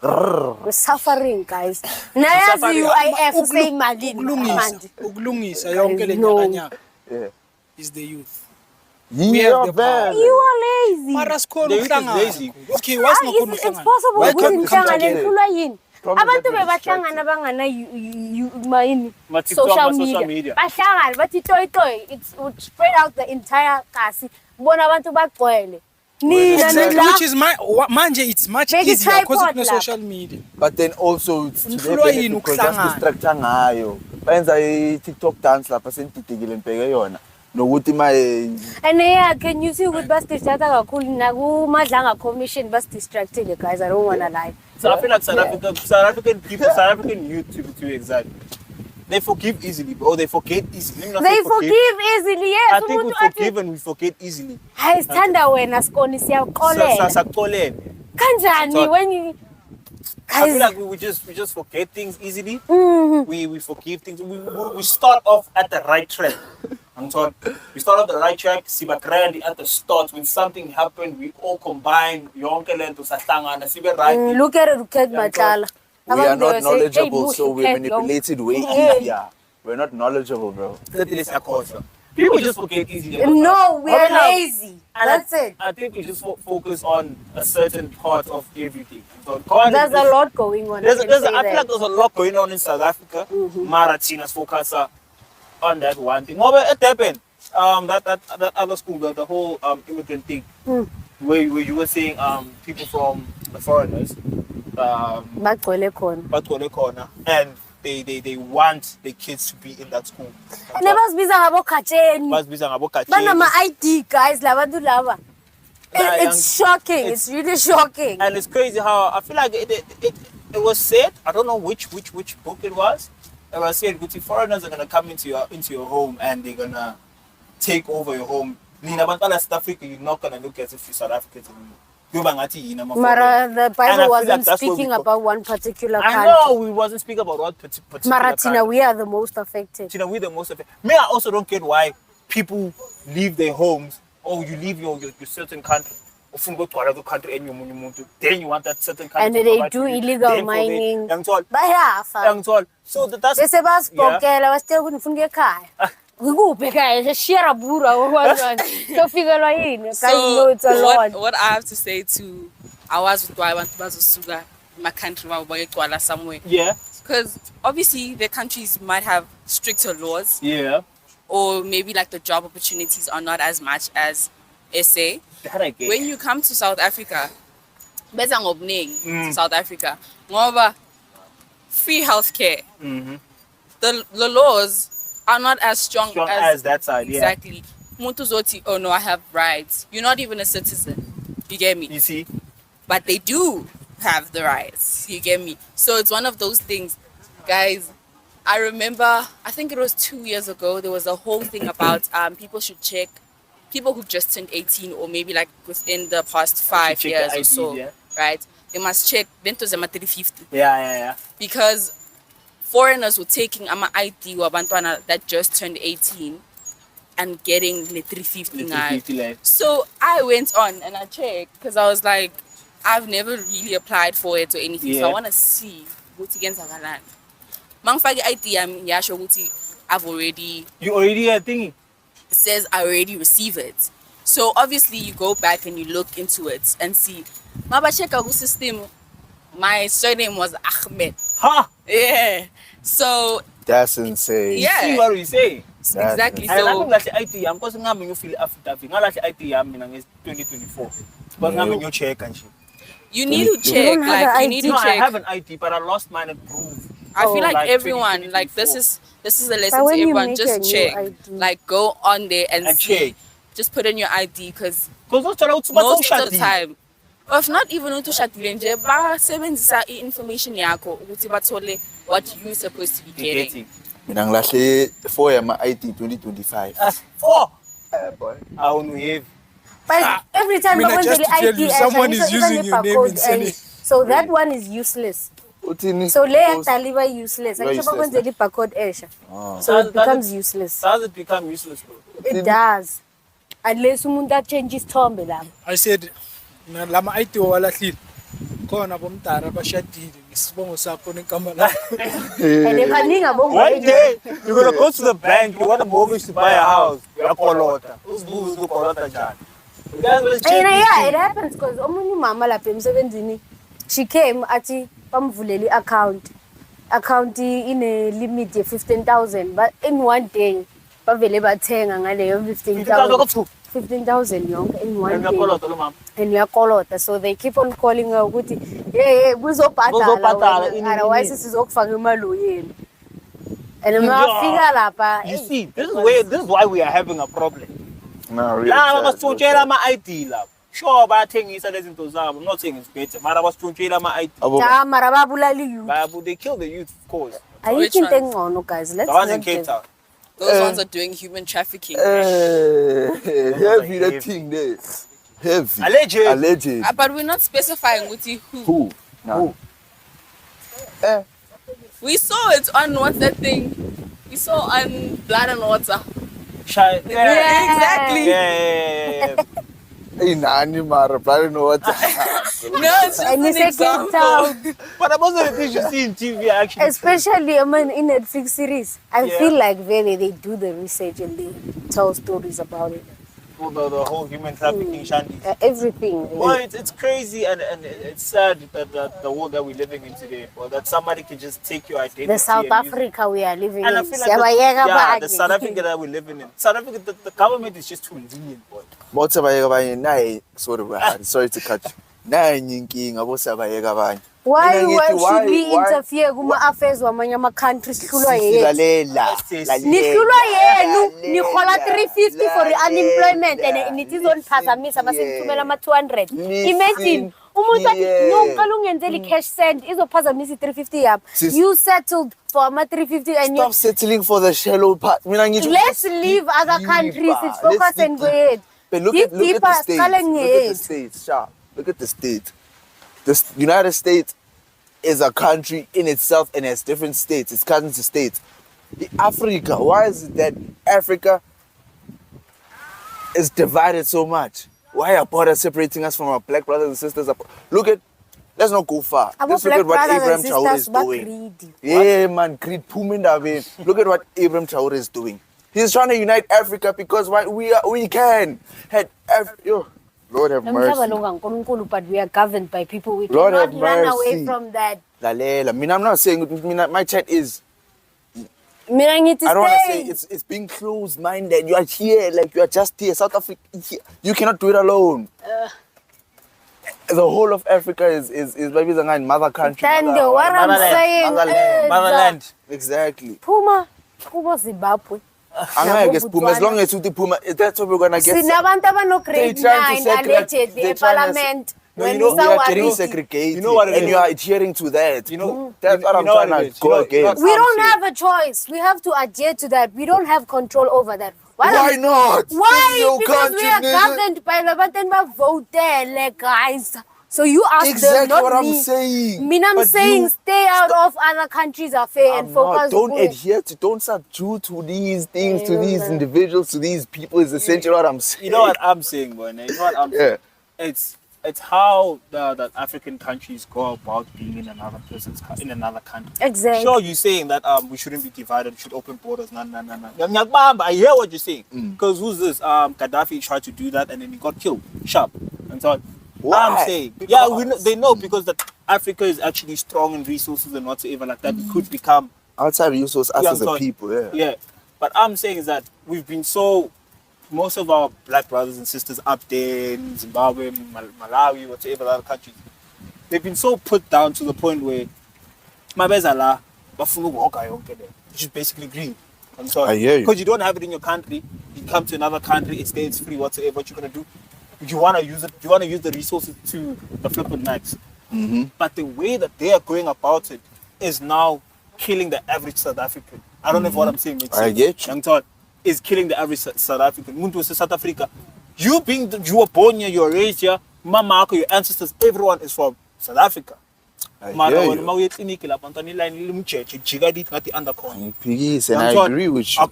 [SPEAKER 4] We're suffering, guys. Nayazi UIF seyimalini manje.
[SPEAKER 6] Ukulungisa yonke le
[SPEAKER 4] No.
[SPEAKER 6] nyakanyaka
[SPEAKER 3] Yeah.
[SPEAKER 6] is the youth. We have the power.
[SPEAKER 4] You are lazy.
[SPEAKER 6] Mara sikhona
[SPEAKER 2] The youth is
[SPEAKER 6] ukuhlangana.
[SPEAKER 2] lazy.
[SPEAKER 6] Okay, why singakhona
[SPEAKER 4] It's
[SPEAKER 6] ukuhlangana?
[SPEAKER 4] possible
[SPEAKER 6] Why
[SPEAKER 4] ukuthi
[SPEAKER 6] can't we come
[SPEAKER 4] nihlangane
[SPEAKER 6] together?
[SPEAKER 4] nihlulwa yini.
[SPEAKER 3] Problem
[SPEAKER 4] Abantu
[SPEAKER 3] that we're
[SPEAKER 4] bebahlangana bangana mayini
[SPEAKER 2] Ma-TikTok,
[SPEAKER 4] social
[SPEAKER 2] ma-social
[SPEAKER 4] media.
[SPEAKER 2] media.
[SPEAKER 4] Bahlangana bathi toy. It would spread out the entire kasi. Bona abantu bagcwele. Nina
[SPEAKER 6] Exactly,
[SPEAKER 4] nila.
[SPEAKER 6] which is manje it's much
[SPEAKER 4] Make it
[SPEAKER 6] easier because
[SPEAKER 4] tripod
[SPEAKER 6] of
[SPEAKER 4] lapha.
[SPEAKER 6] social media.
[SPEAKER 3] But then also it's to their
[SPEAKER 6] Umhlulo
[SPEAKER 3] benefit
[SPEAKER 6] yini
[SPEAKER 3] because
[SPEAKER 6] ukuhlangana?
[SPEAKER 3] basidistracta ngayo. Benza i-TikTok dance lapha sentidikile ngibheke yona. Nokuthi
[SPEAKER 4] And yeah, can you see ukuthi basidistracta kakhulu nakumadlanga commission basidistractile guys. I don't wanna lie.
[SPEAKER 2] So I feel like South African people, South African youth to be exact, they forgive easily, or they forget easily. Let me not
[SPEAKER 4] They
[SPEAKER 2] say
[SPEAKER 4] forgive easily, yes.
[SPEAKER 2] I think we forgive and we forget easily.
[SPEAKER 4] Hayi sithanda wena Skoni siyaxolela.
[SPEAKER 2] Sakolene.
[SPEAKER 4] Kanjani when you
[SPEAKER 2] I feel
[SPEAKER 4] guys
[SPEAKER 2] like we just forget things easily.
[SPEAKER 4] Mhm.
[SPEAKER 2] We forgive things. We start off at the right track. I'm told we start off the right track. Siba grand at the start when something happened, we all combine. Yonke lento sahlangana sibe right.
[SPEAKER 4] Look at Matlala.
[SPEAKER 3] we are
[SPEAKER 4] Abantu
[SPEAKER 3] not
[SPEAKER 4] they say,
[SPEAKER 3] knowledgeable,
[SPEAKER 4] "Hey,
[SPEAKER 3] so
[SPEAKER 4] Musi,
[SPEAKER 3] we
[SPEAKER 4] cat,
[SPEAKER 3] manipulate it way
[SPEAKER 4] Yeah.
[SPEAKER 3] easier. We're not knowledgeable, bro.
[SPEAKER 2] People just forget easily.
[SPEAKER 4] No, we are
[SPEAKER 2] Right now,
[SPEAKER 4] lazy.
[SPEAKER 2] and
[SPEAKER 4] That's it.
[SPEAKER 2] I think we just focus on a certain part of everything. So
[SPEAKER 4] There's a lot going on.
[SPEAKER 2] I
[SPEAKER 4] can
[SPEAKER 2] feel
[SPEAKER 4] say
[SPEAKER 2] like
[SPEAKER 4] that.
[SPEAKER 2] there's a lot going on in South Africa. Maratinas focus on that one thing. What it happened? That other school, the whole immigrant thing, where you were saying people from the foreigners,
[SPEAKER 4] Bagcwele khona.
[SPEAKER 2] Batgole corner, and they want the kids to be in that school.
[SPEAKER 4] Nebasibiza ngabo khatsheni.
[SPEAKER 2] Basibiza ngabo Kacheni.
[SPEAKER 4] Banama ID guys labantu laba.
[SPEAKER 2] Yeah,
[SPEAKER 4] It's shocking. It's really shocking.
[SPEAKER 2] And it's crazy how I feel like it was said. I don't know which book it was. It was said, "Guti foreigners are gonna come into your home and they're gonna take over your home. Nina bantala South Africa, you're not gonna look as if you're South Africans anymore.
[SPEAKER 4] Mara, the
[SPEAKER 2] And I
[SPEAKER 4] Bible
[SPEAKER 2] feel
[SPEAKER 4] wasn't
[SPEAKER 2] like that's what
[SPEAKER 4] speaking
[SPEAKER 2] we
[SPEAKER 4] about one particular
[SPEAKER 2] I
[SPEAKER 4] country.
[SPEAKER 2] know we wasn't speaking about what particular
[SPEAKER 4] Maratina,
[SPEAKER 2] country.
[SPEAKER 4] we are the most affected.
[SPEAKER 2] Tina, we're the most of it. Me, I also don't get why people leave their homes or you leave your certain country. Often go to another country and then you want that certain country.
[SPEAKER 4] And
[SPEAKER 2] to
[SPEAKER 4] they
[SPEAKER 2] provide
[SPEAKER 4] do
[SPEAKER 2] for you.
[SPEAKER 4] illegal
[SPEAKER 2] Then for
[SPEAKER 4] mining.
[SPEAKER 2] Young tall.
[SPEAKER 4] Bayafa.
[SPEAKER 2] Young tall. So that's
[SPEAKER 4] Bese basibhokela basithe ukuthi nifuna ekhaya. Ukuphi ekhaya share bura okwazana. Sofikelwa yini? Guys know it's a lot.
[SPEAKER 5] What I have to say to awazi ukuthi abantu bazosuka my country bayegcwala somewhere.
[SPEAKER 2] Yeah.
[SPEAKER 5] Because obviously the countries might have stricter laws,
[SPEAKER 2] Yeah.
[SPEAKER 5] or maybe like the job opportunities are not as much as SA.
[SPEAKER 2] That I get.
[SPEAKER 5] When you come to South Africa, beza ngobunengi South Africa ngoba free healthcare. The laws are not as strong
[SPEAKER 2] as that side. Yeah.
[SPEAKER 5] Exactly. Muntu zoti, oh no, I have rights. You're not even a citizen. You get me?
[SPEAKER 2] You see?
[SPEAKER 5] But they do have the rights. You get me? So it's one of those things, guys. I remember, I think it was 2 years ago, there was a whole thing about people should check people who just turned 18 or maybe like within the past 5
[SPEAKER 2] check
[SPEAKER 5] years
[SPEAKER 2] the
[SPEAKER 5] or
[SPEAKER 2] IDs,
[SPEAKER 5] so,
[SPEAKER 2] yeah.
[SPEAKER 5] right? They must check Bento Zema 350
[SPEAKER 2] Yeah.
[SPEAKER 5] because foreigners were taking ama ID wabantwana that just turned 18 and getting the 350
[SPEAKER 2] The
[SPEAKER 5] ngayo.
[SPEAKER 2] 350 like.
[SPEAKER 5] So I went on and I checked because I was like, I've never really applied for it or anything. So I
[SPEAKER 2] Yeah.
[SPEAKER 5] want to see what against Agalan. Mangfagi ID yasho ukuthi I've already
[SPEAKER 2] You already a thingy.
[SPEAKER 5] says I already receive it. So obviously you go back and you look into it and see. Mabacheka ku system. My surname was Ahmed.
[SPEAKER 2] Ha!
[SPEAKER 5] Yeah. So
[SPEAKER 3] That's insane.
[SPEAKER 5] yeah.
[SPEAKER 2] See what we say.
[SPEAKER 5] Exactly.
[SPEAKER 2] And I
[SPEAKER 5] So
[SPEAKER 2] think that's the IT yam because ngami feel affidavit. Ngala the IT yam mina nge 2024. But ngami nyo check and shit.
[SPEAKER 5] you need to check.
[SPEAKER 4] don't have
[SPEAKER 5] Like
[SPEAKER 4] the
[SPEAKER 5] you need
[SPEAKER 4] ID.
[SPEAKER 5] to
[SPEAKER 2] No, I
[SPEAKER 5] check.
[SPEAKER 2] have an IT, but I lost mine at Groove.
[SPEAKER 5] I feel like
[SPEAKER 2] like
[SPEAKER 5] everyone, like
[SPEAKER 2] 2024.
[SPEAKER 5] this is a lesson
[SPEAKER 4] But
[SPEAKER 5] to
[SPEAKER 4] when you
[SPEAKER 5] everyone.
[SPEAKER 4] make
[SPEAKER 5] Just
[SPEAKER 4] a new
[SPEAKER 5] check.
[SPEAKER 4] ID.
[SPEAKER 5] Like go on there and
[SPEAKER 2] And
[SPEAKER 5] see.
[SPEAKER 2] check.
[SPEAKER 5] Just put in your ID because
[SPEAKER 2] Because what's the
[SPEAKER 5] most of the time, or if not even utushadile nje, basebenzisa information yakho ukuthi bathole what you supposed to be getting.
[SPEAKER 3] Mina ngilahle 4 yama ID 2025.
[SPEAKER 2] That's 4.
[SPEAKER 3] Boy.
[SPEAKER 2] I won't have.
[SPEAKER 4] But every time
[SPEAKER 6] Mina,
[SPEAKER 4] someone
[SPEAKER 6] just to tell you, someone is using your name in Senate.
[SPEAKER 4] so that one is useless.
[SPEAKER 3] Uthini?
[SPEAKER 4] So le daliva useless.
[SPEAKER 3] Very
[SPEAKER 4] Actually
[SPEAKER 3] useless,
[SPEAKER 4] bakwenzela barcode esha.
[SPEAKER 3] Oh.
[SPEAKER 4] So it becomes useless.
[SPEAKER 2] Does it become useless, bro?
[SPEAKER 4] It does. Unless umuntu changes isithombe lapho.
[SPEAKER 6] I said, lama ID walahlile. khona bomdala bashadile ngesibongo sakho negama lakho.
[SPEAKER 4] And if I
[SPEAKER 2] One day, you're going to go to the bank, you want a mortgage to buy a house. You're kolota. Who's kolota John?
[SPEAKER 4] Yeah, it happens because omunye mama lapha emsebenzini, she came athi bamvuleli account in a limit of 15,000, but in one day bavele bathenga ngaleyo 15,000 yonke in one day. And yakolota, so they keep on calling her ukuthi hey kuzobhadala otherwise sizokufaka imali yenu. And mafika lapha,
[SPEAKER 2] you see, this is why we are having a problem.
[SPEAKER 3] No, really.
[SPEAKER 2] La basitshela ama-ID lapho. Sure bayathengisa lezi zinto zabo. I'm not saying it's better. Mara basitshela ama-ID.
[SPEAKER 4] mara babulali youth.
[SPEAKER 2] They kill the youth, of course.
[SPEAKER 4] Ayikho into engcono guys. Let's
[SPEAKER 2] The ones in Cape Town.
[SPEAKER 5] Those ones are doing human trafficking.
[SPEAKER 3] Heavy that thing there. Heavy. Alleged.
[SPEAKER 5] But we're not specifying with you
[SPEAKER 3] Who? No.
[SPEAKER 5] We saw it on what's that thing? We saw on Blood and Water.
[SPEAKER 2] Exactly. Yeah.
[SPEAKER 3] Hey, Nani Mara, I don't know what.
[SPEAKER 5] No, it's just
[SPEAKER 4] And
[SPEAKER 5] an
[SPEAKER 4] you say Cape
[SPEAKER 5] example.
[SPEAKER 4] Town.
[SPEAKER 2] But most of the things you see in TV are actually
[SPEAKER 4] Especially in Netflix series. I feel like really they do the research and they tell stories about it.
[SPEAKER 2] the whole human trafficking shanties.
[SPEAKER 4] Everything.
[SPEAKER 2] Well, it's crazy and it's sad that the world that we're living in today, or that somebody can just take your identity.
[SPEAKER 4] The South
[SPEAKER 2] and use it.
[SPEAKER 4] Africa we are living
[SPEAKER 2] And I
[SPEAKER 4] in.
[SPEAKER 2] feel like the South Africa that we're living in. South Africa, the government is just too lenient, boy.
[SPEAKER 3] Sorry to cut you.
[SPEAKER 4] Why should we interfere kuma affairs wamanye ama countries hlulwa yethu? Nihlulwa yenu nikhola 350 for unemployment and it is on phazamisa masekuthumela ama 200. Imagine umuntu athi no uqala ungenzela cash send izophazamisa 350 yap. You settled for ama 350 and
[SPEAKER 3] stop settling for the shallow part.
[SPEAKER 4] Let's leave other countries. It's focus and go ahead.
[SPEAKER 3] But look at the states. Sharp. Look at the state. The United States is a country in itself and has different states. It's cousin to states. Africa, why is it that Africa is divided so much? Why are borders separating us from our black brothers and sisters? Let's not go far. Let's look at what Abraham Traore is doing. Yeah, man, greed. Look at what Abraham Traore is doing. He's trying to unite Africa because we can. Lord have mercy.
[SPEAKER 4] But we are governed by people. We
[SPEAKER 3] Lord
[SPEAKER 4] cannot
[SPEAKER 3] have
[SPEAKER 4] run
[SPEAKER 3] mercy.
[SPEAKER 4] away from that.
[SPEAKER 3] I'm not saying my chat is. I don't want to say it's being closed-minded. You are here, like you are just here. South Africa, you cannot do it alone. The whole of Africa is maybe the mother country.
[SPEAKER 4] What I'm saying
[SPEAKER 2] Motherland.
[SPEAKER 3] Exactly.
[SPEAKER 4] Puma Zimbabwe.
[SPEAKER 3] As long as you Puma, that's what we're gonna get.
[SPEAKER 4] Sinabantu abano grade 9 allegedly parliament.
[SPEAKER 3] We are getting segregated. You know what and you are adhering to that. That's what I'm trying to go against.
[SPEAKER 4] We don't have a choice. We have to adhere to that. We don't have control over that.
[SPEAKER 3] Why not?
[SPEAKER 4] Why? Because we are governed by the button vote guys. So you ask them, not
[SPEAKER 3] what I'm
[SPEAKER 4] me.
[SPEAKER 3] saying.
[SPEAKER 4] I'm saying stay out of other countries' affairs and focus.
[SPEAKER 3] Don't subdue to these things, to these individuals, to these people is essentially what I'm saying.
[SPEAKER 2] You know what I'm saying, boy? You know what I'm saying? It's how the African countries go about being in another country.
[SPEAKER 4] Exactly.
[SPEAKER 2] Sure, you're saying that we shouldn't be divided, we should open borders. No. I hear what you're saying. Because who's this? Gaddafi tried to do that and then he got killed. Sharp. And so I'm saying, they know because that Africa is actually strong in resources and whatsoever like that. We could become
[SPEAKER 3] outside resources as a people. Yeah.
[SPEAKER 2] But I'm saying is that we've been most of our black brothers and sisters up there in Zimbabwe, Malawi, whatever other countries, they've been so put down to the point where which is basically green. I'm sorry.
[SPEAKER 3] I hear you.
[SPEAKER 2] Because you don't have it in your country, you come to another country, it stays free, whatsoever, what you're gonna do. You wanna use it, you wanna use the resources to the flipping max. But the way that they are going about it is now killing the average South African. I don't know if what I'm saying makes sense.
[SPEAKER 3] I get you.
[SPEAKER 2] Is killing the average South African. Muntu was South Africa. You were born here, you were raised here, Mama, your ancestors, everyone is from South Africa.
[SPEAKER 3] I hear you.
[SPEAKER 2] And I
[SPEAKER 3] agree with you.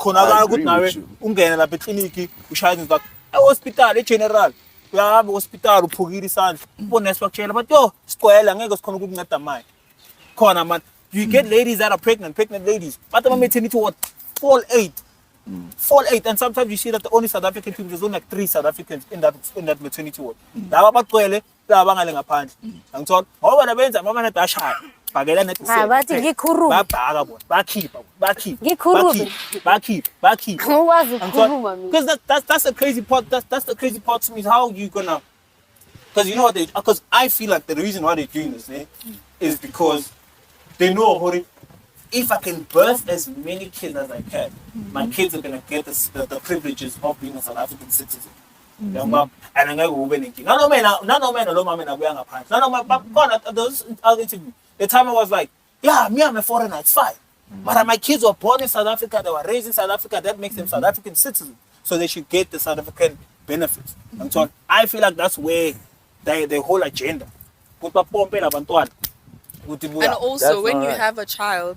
[SPEAKER 2] Hospital general. uyahamba hospital uphukile isandla ubonesi bakutshela but yo siqwela ngeke sikhona ukukunceda manje khona man you get ladies that are pregnant ladies but ama maternity ward fall 8 and sometimes you see that the only South African people there's only like 3 South Africans in that maternity ward laba baqwele laba ngale ngaphandle angithola ngoba nabenza mama nadashaya bakela net
[SPEAKER 4] bathi ngikhuluma
[SPEAKER 2] babhaka bona bakhipha
[SPEAKER 4] ngikwazi ukukhuluma mina
[SPEAKER 2] because that's the crazy part that's the crazy part to me is how you gonna because you know what because I feel like the reason why they're doing this is because they know if I can birth as many kids as I can, my kids are gonna get the privileges of being a South African citizen. And I'm gonna go winning. No man, the time I was like, yeah, me, I'm a foreigner, it's fine. But my kids were born in South Africa, they were raised in South Africa, that makes them South African citizens. So they should get the South African benefits. And so I feel like that's where the whole agenda.
[SPEAKER 5] And also, when you have a child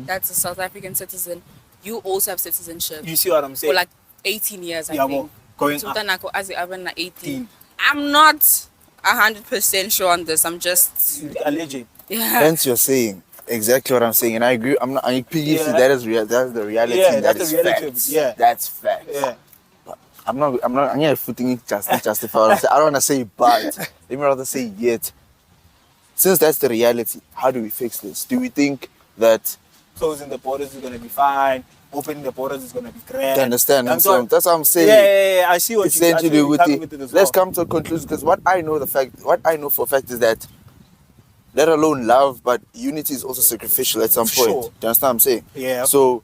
[SPEAKER 5] that's a South African citizen, you also have citizenship.
[SPEAKER 2] You see what I'm saying?
[SPEAKER 5] For like 18 years, I think.
[SPEAKER 2] Going
[SPEAKER 5] so
[SPEAKER 2] up.
[SPEAKER 5] As 18. I'm not 100% sure on this. I'm just
[SPEAKER 2] alleged.
[SPEAKER 5] Yeah.
[SPEAKER 3] Hence you're saying exactly what I'm saying, and I agree. I'm not. I PGC.
[SPEAKER 2] Yeah.
[SPEAKER 3] That's the reality.
[SPEAKER 2] Yeah,
[SPEAKER 3] that
[SPEAKER 2] that's
[SPEAKER 3] is
[SPEAKER 2] the reality
[SPEAKER 3] facts.
[SPEAKER 2] of it. Yeah,
[SPEAKER 3] that's facts.
[SPEAKER 2] Yeah.
[SPEAKER 3] I'm not. I'm footing it justify. I don't want to say but. Let me rather say yet. Since that's the reality, how do we fix this? Do we think that
[SPEAKER 2] closing the borders is going to be fine? Opening the borders is going to be great?
[SPEAKER 3] You understand? And so that's what I'm saying.
[SPEAKER 2] Yeah. I see what
[SPEAKER 3] essentially
[SPEAKER 2] you're
[SPEAKER 3] with
[SPEAKER 2] it as well.
[SPEAKER 3] Let's come to a conclusion because what I know for a fact is that, let alone love, but unity is also sacrificial at some point.
[SPEAKER 2] Sure.
[SPEAKER 3] Do you understand what I'm saying?
[SPEAKER 2] Yeah.
[SPEAKER 3] So,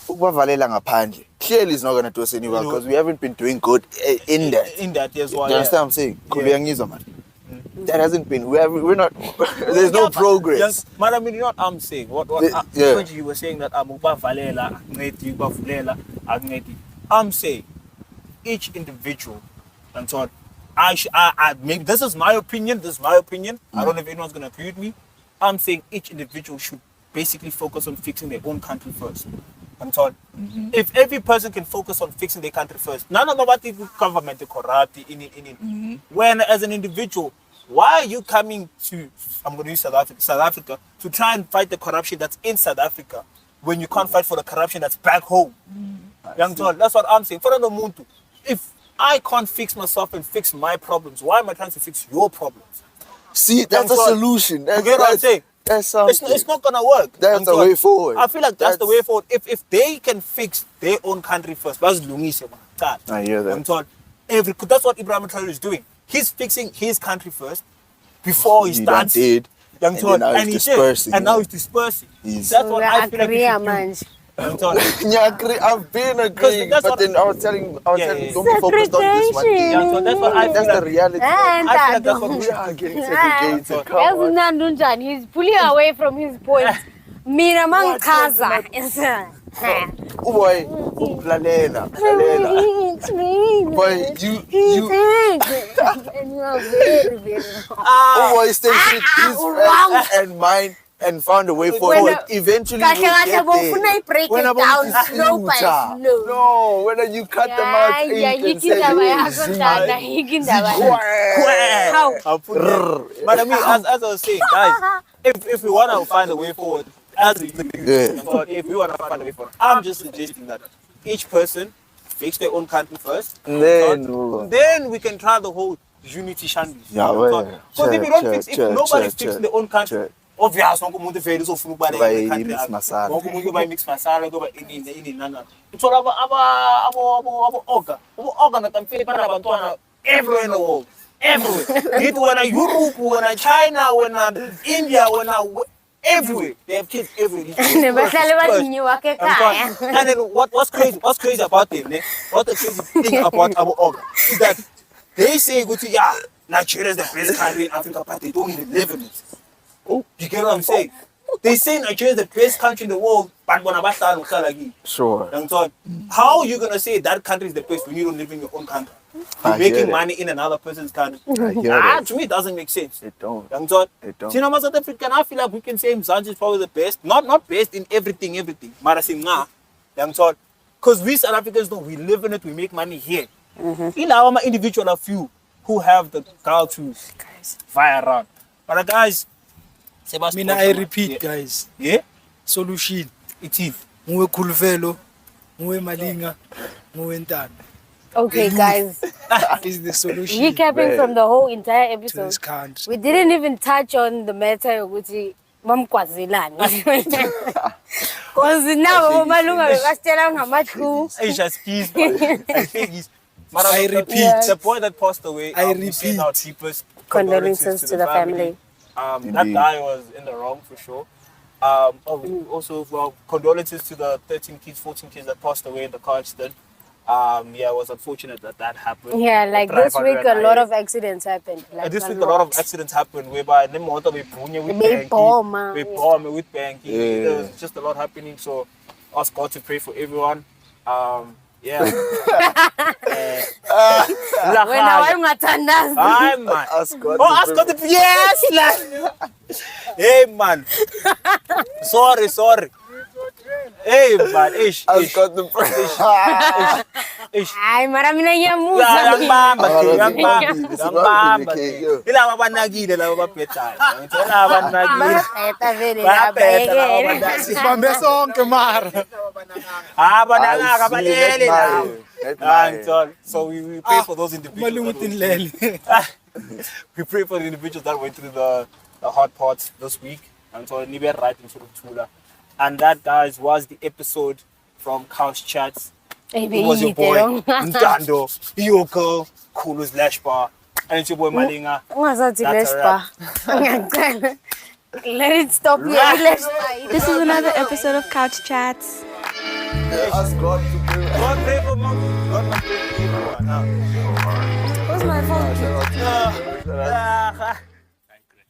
[SPEAKER 3] clearly it's not going to do us any well because we haven't been doing good in that.
[SPEAKER 2] In that as well.
[SPEAKER 3] Do you understand what I'm saying? Yeah. That hasn't been. We're not. There's no progress.
[SPEAKER 2] Yes, but I mean, you know what I'm saying. What you were saying that I'm saying each individual, and so I maybe this is my opinion. I don't know if anyone's gonna agree with me. I'm saying each individual should basically focus on fixing their own country first. I'm told if every person can focus on fixing their country first, none of the government is corrupt when as an individual. Why are you coming to, I'm going to use South Africa, to try and fight the corruption that's in South Africa when you can't fight for the corruption that's back home? That's what I'm saying. If I can't fix myself and fix my problems, why am I trying to fix your problems?
[SPEAKER 3] See, that's a solution.
[SPEAKER 2] You get what I'm saying?
[SPEAKER 3] That's something.
[SPEAKER 2] It's not going to work.
[SPEAKER 3] That's the way forward.
[SPEAKER 2] I feel like that's the way forward. If they can fix their own country first,
[SPEAKER 3] I hear that.
[SPEAKER 2] That's what Ibrahim Traore is doing. He's fixing his country first before he starts.
[SPEAKER 3] And now he's dispersing.
[SPEAKER 2] That's what I feel like
[SPEAKER 3] I've been agreeing, but then I was telling don't be focused on this one thing. That's the reality. I feel like that's what we are getting segregated. Come on.
[SPEAKER 4] He's pulling away from his point. Miramang Kaza.
[SPEAKER 3] Oh boy, Lalela. Boy, you are very, very oh boy, stay with his friends and mine and found a way forward. Eventually we'll get there.
[SPEAKER 4] When
[SPEAKER 3] about it slow by slow. No, when you cut them out, you can
[SPEAKER 2] But I mean, as I was saying, guys, if we want to find a way forward, if we want to find a way forward, I'm just suggesting that each person fix their own country first, then we can try the whole unity shandy. Because if you don't fix, if nobody fixes their own country, obviously, umuntu vele uzofuna ukubala
[SPEAKER 3] mix masala.
[SPEAKER 2] Wonke umuntu uba mix masala kuba ini nana. Uthola abo oga natamfeli bana abantwana everywhere in the world. Everywhere. It when Europe, when China, when India, when everywhere. They have kids everywhere. And then what's crazy about them? What the crazy thing about our oga is that they say Nigeria is the best country in Africa, but they don't even live in it. You get what I'm saying? They say Nigeria is the best country in the world, but
[SPEAKER 3] sure.
[SPEAKER 2] How are you gonna say that country is the best when you don't live in your own country? You're making money in another person's country. To me, it doesn't make sense.
[SPEAKER 3] It don't.
[SPEAKER 2] It don't. You know, South African, I feel like we can say Mzansi is probably the best. Not best in everything. Because we South Africans we live in it, we make money here. Ilawa ama individual a few who have the gall to fire around. But guys,
[SPEAKER 8] Mina, I repeat, guys.
[SPEAKER 2] Yeah?
[SPEAKER 8] Solution.
[SPEAKER 2] It is.
[SPEAKER 8] Nguwe Khuluvelo, nguwe Malinga, nguwe Ntando.
[SPEAKER 4] Okay, guys.
[SPEAKER 8] Is the solution
[SPEAKER 4] Recapping from the whole entire
[SPEAKER 8] to
[SPEAKER 4] episode,
[SPEAKER 8] this country.
[SPEAKER 4] we didn't even touch on the matter of bamkwazilani. Because now Malunga bekasitela ngamathulu.
[SPEAKER 2] Aisha skis. I think he's.
[SPEAKER 8] I repeat.
[SPEAKER 2] The boy that passed away.
[SPEAKER 8] I
[SPEAKER 2] we send our
[SPEAKER 8] repeat.
[SPEAKER 2] deepest
[SPEAKER 4] Condolences to the family.
[SPEAKER 2] That guy was in the wrong for sure. Also, well, condolences to the 13 kids, 14 kids that passed away in the car accident. Yeah, it was unfortunate that happened.
[SPEAKER 4] Yeah, like
[SPEAKER 2] The
[SPEAKER 4] this
[SPEAKER 2] driver
[SPEAKER 4] week a
[SPEAKER 2] ran
[SPEAKER 4] lot
[SPEAKER 2] away.
[SPEAKER 4] of accidents happened. Like
[SPEAKER 2] This week a lot of accidents happened whereby the motor we punye with
[SPEAKER 4] They bomb, man.
[SPEAKER 2] we bomb with banking.
[SPEAKER 3] Yeah.
[SPEAKER 2] There was just a lot happening. So ask God to pray for everyone. Yeah.
[SPEAKER 4] When I'm not
[SPEAKER 2] Hi, man.
[SPEAKER 3] Ask God
[SPEAKER 2] Oh,
[SPEAKER 3] to
[SPEAKER 2] ask
[SPEAKER 3] pray
[SPEAKER 2] God to yes, lad. Hey, man. Sorry. Hey, man. Ish.
[SPEAKER 3] Ask God to pray.
[SPEAKER 4] Ay, marami na nyamusa.
[SPEAKER 2] Yangibamba. Ila abanakile labo baphethayo. Ngithola abanakile.
[SPEAKER 4] Baphetha vele
[SPEAKER 2] Baphetha labo
[SPEAKER 4] labhekele.
[SPEAKER 2] abanakile.
[SPEAKER 8] Sibambe sonke mara.
[SPEAKER 2] Abanakaka balele labo.
[SPEAKER 3] Let
[SPEAKER 2] So we pray for those individuals.
[SPEAKER 8] Malunga
[SPEAKER 2] that went
[SPEAKER 8] utinilele.
[SPEAKER 2] we pray for the individuals that went through the hard parts this week. And so nibe right in sort of Tula. And that, guys, was the episode from Couch Chats. It was your boy Ntando, Yoko, Coolest Lash Bar, and it's your boy Malinga.
[SPEAKER 4] Ungazathi
[SPEAKER 2] That's a
[SPEAKER 4] lespa. Ngiyacela. Let it stop here. Lespa.
[SPEAKER 1] This is another episode of Couch Chats.
[SPEAKER 3] Ask God to pray.
[SPEAKER 2] God pray for mom. God must pray for everyone.
[SPEAKER 4] Where's my phone?
[SPEAKER 2] Ah.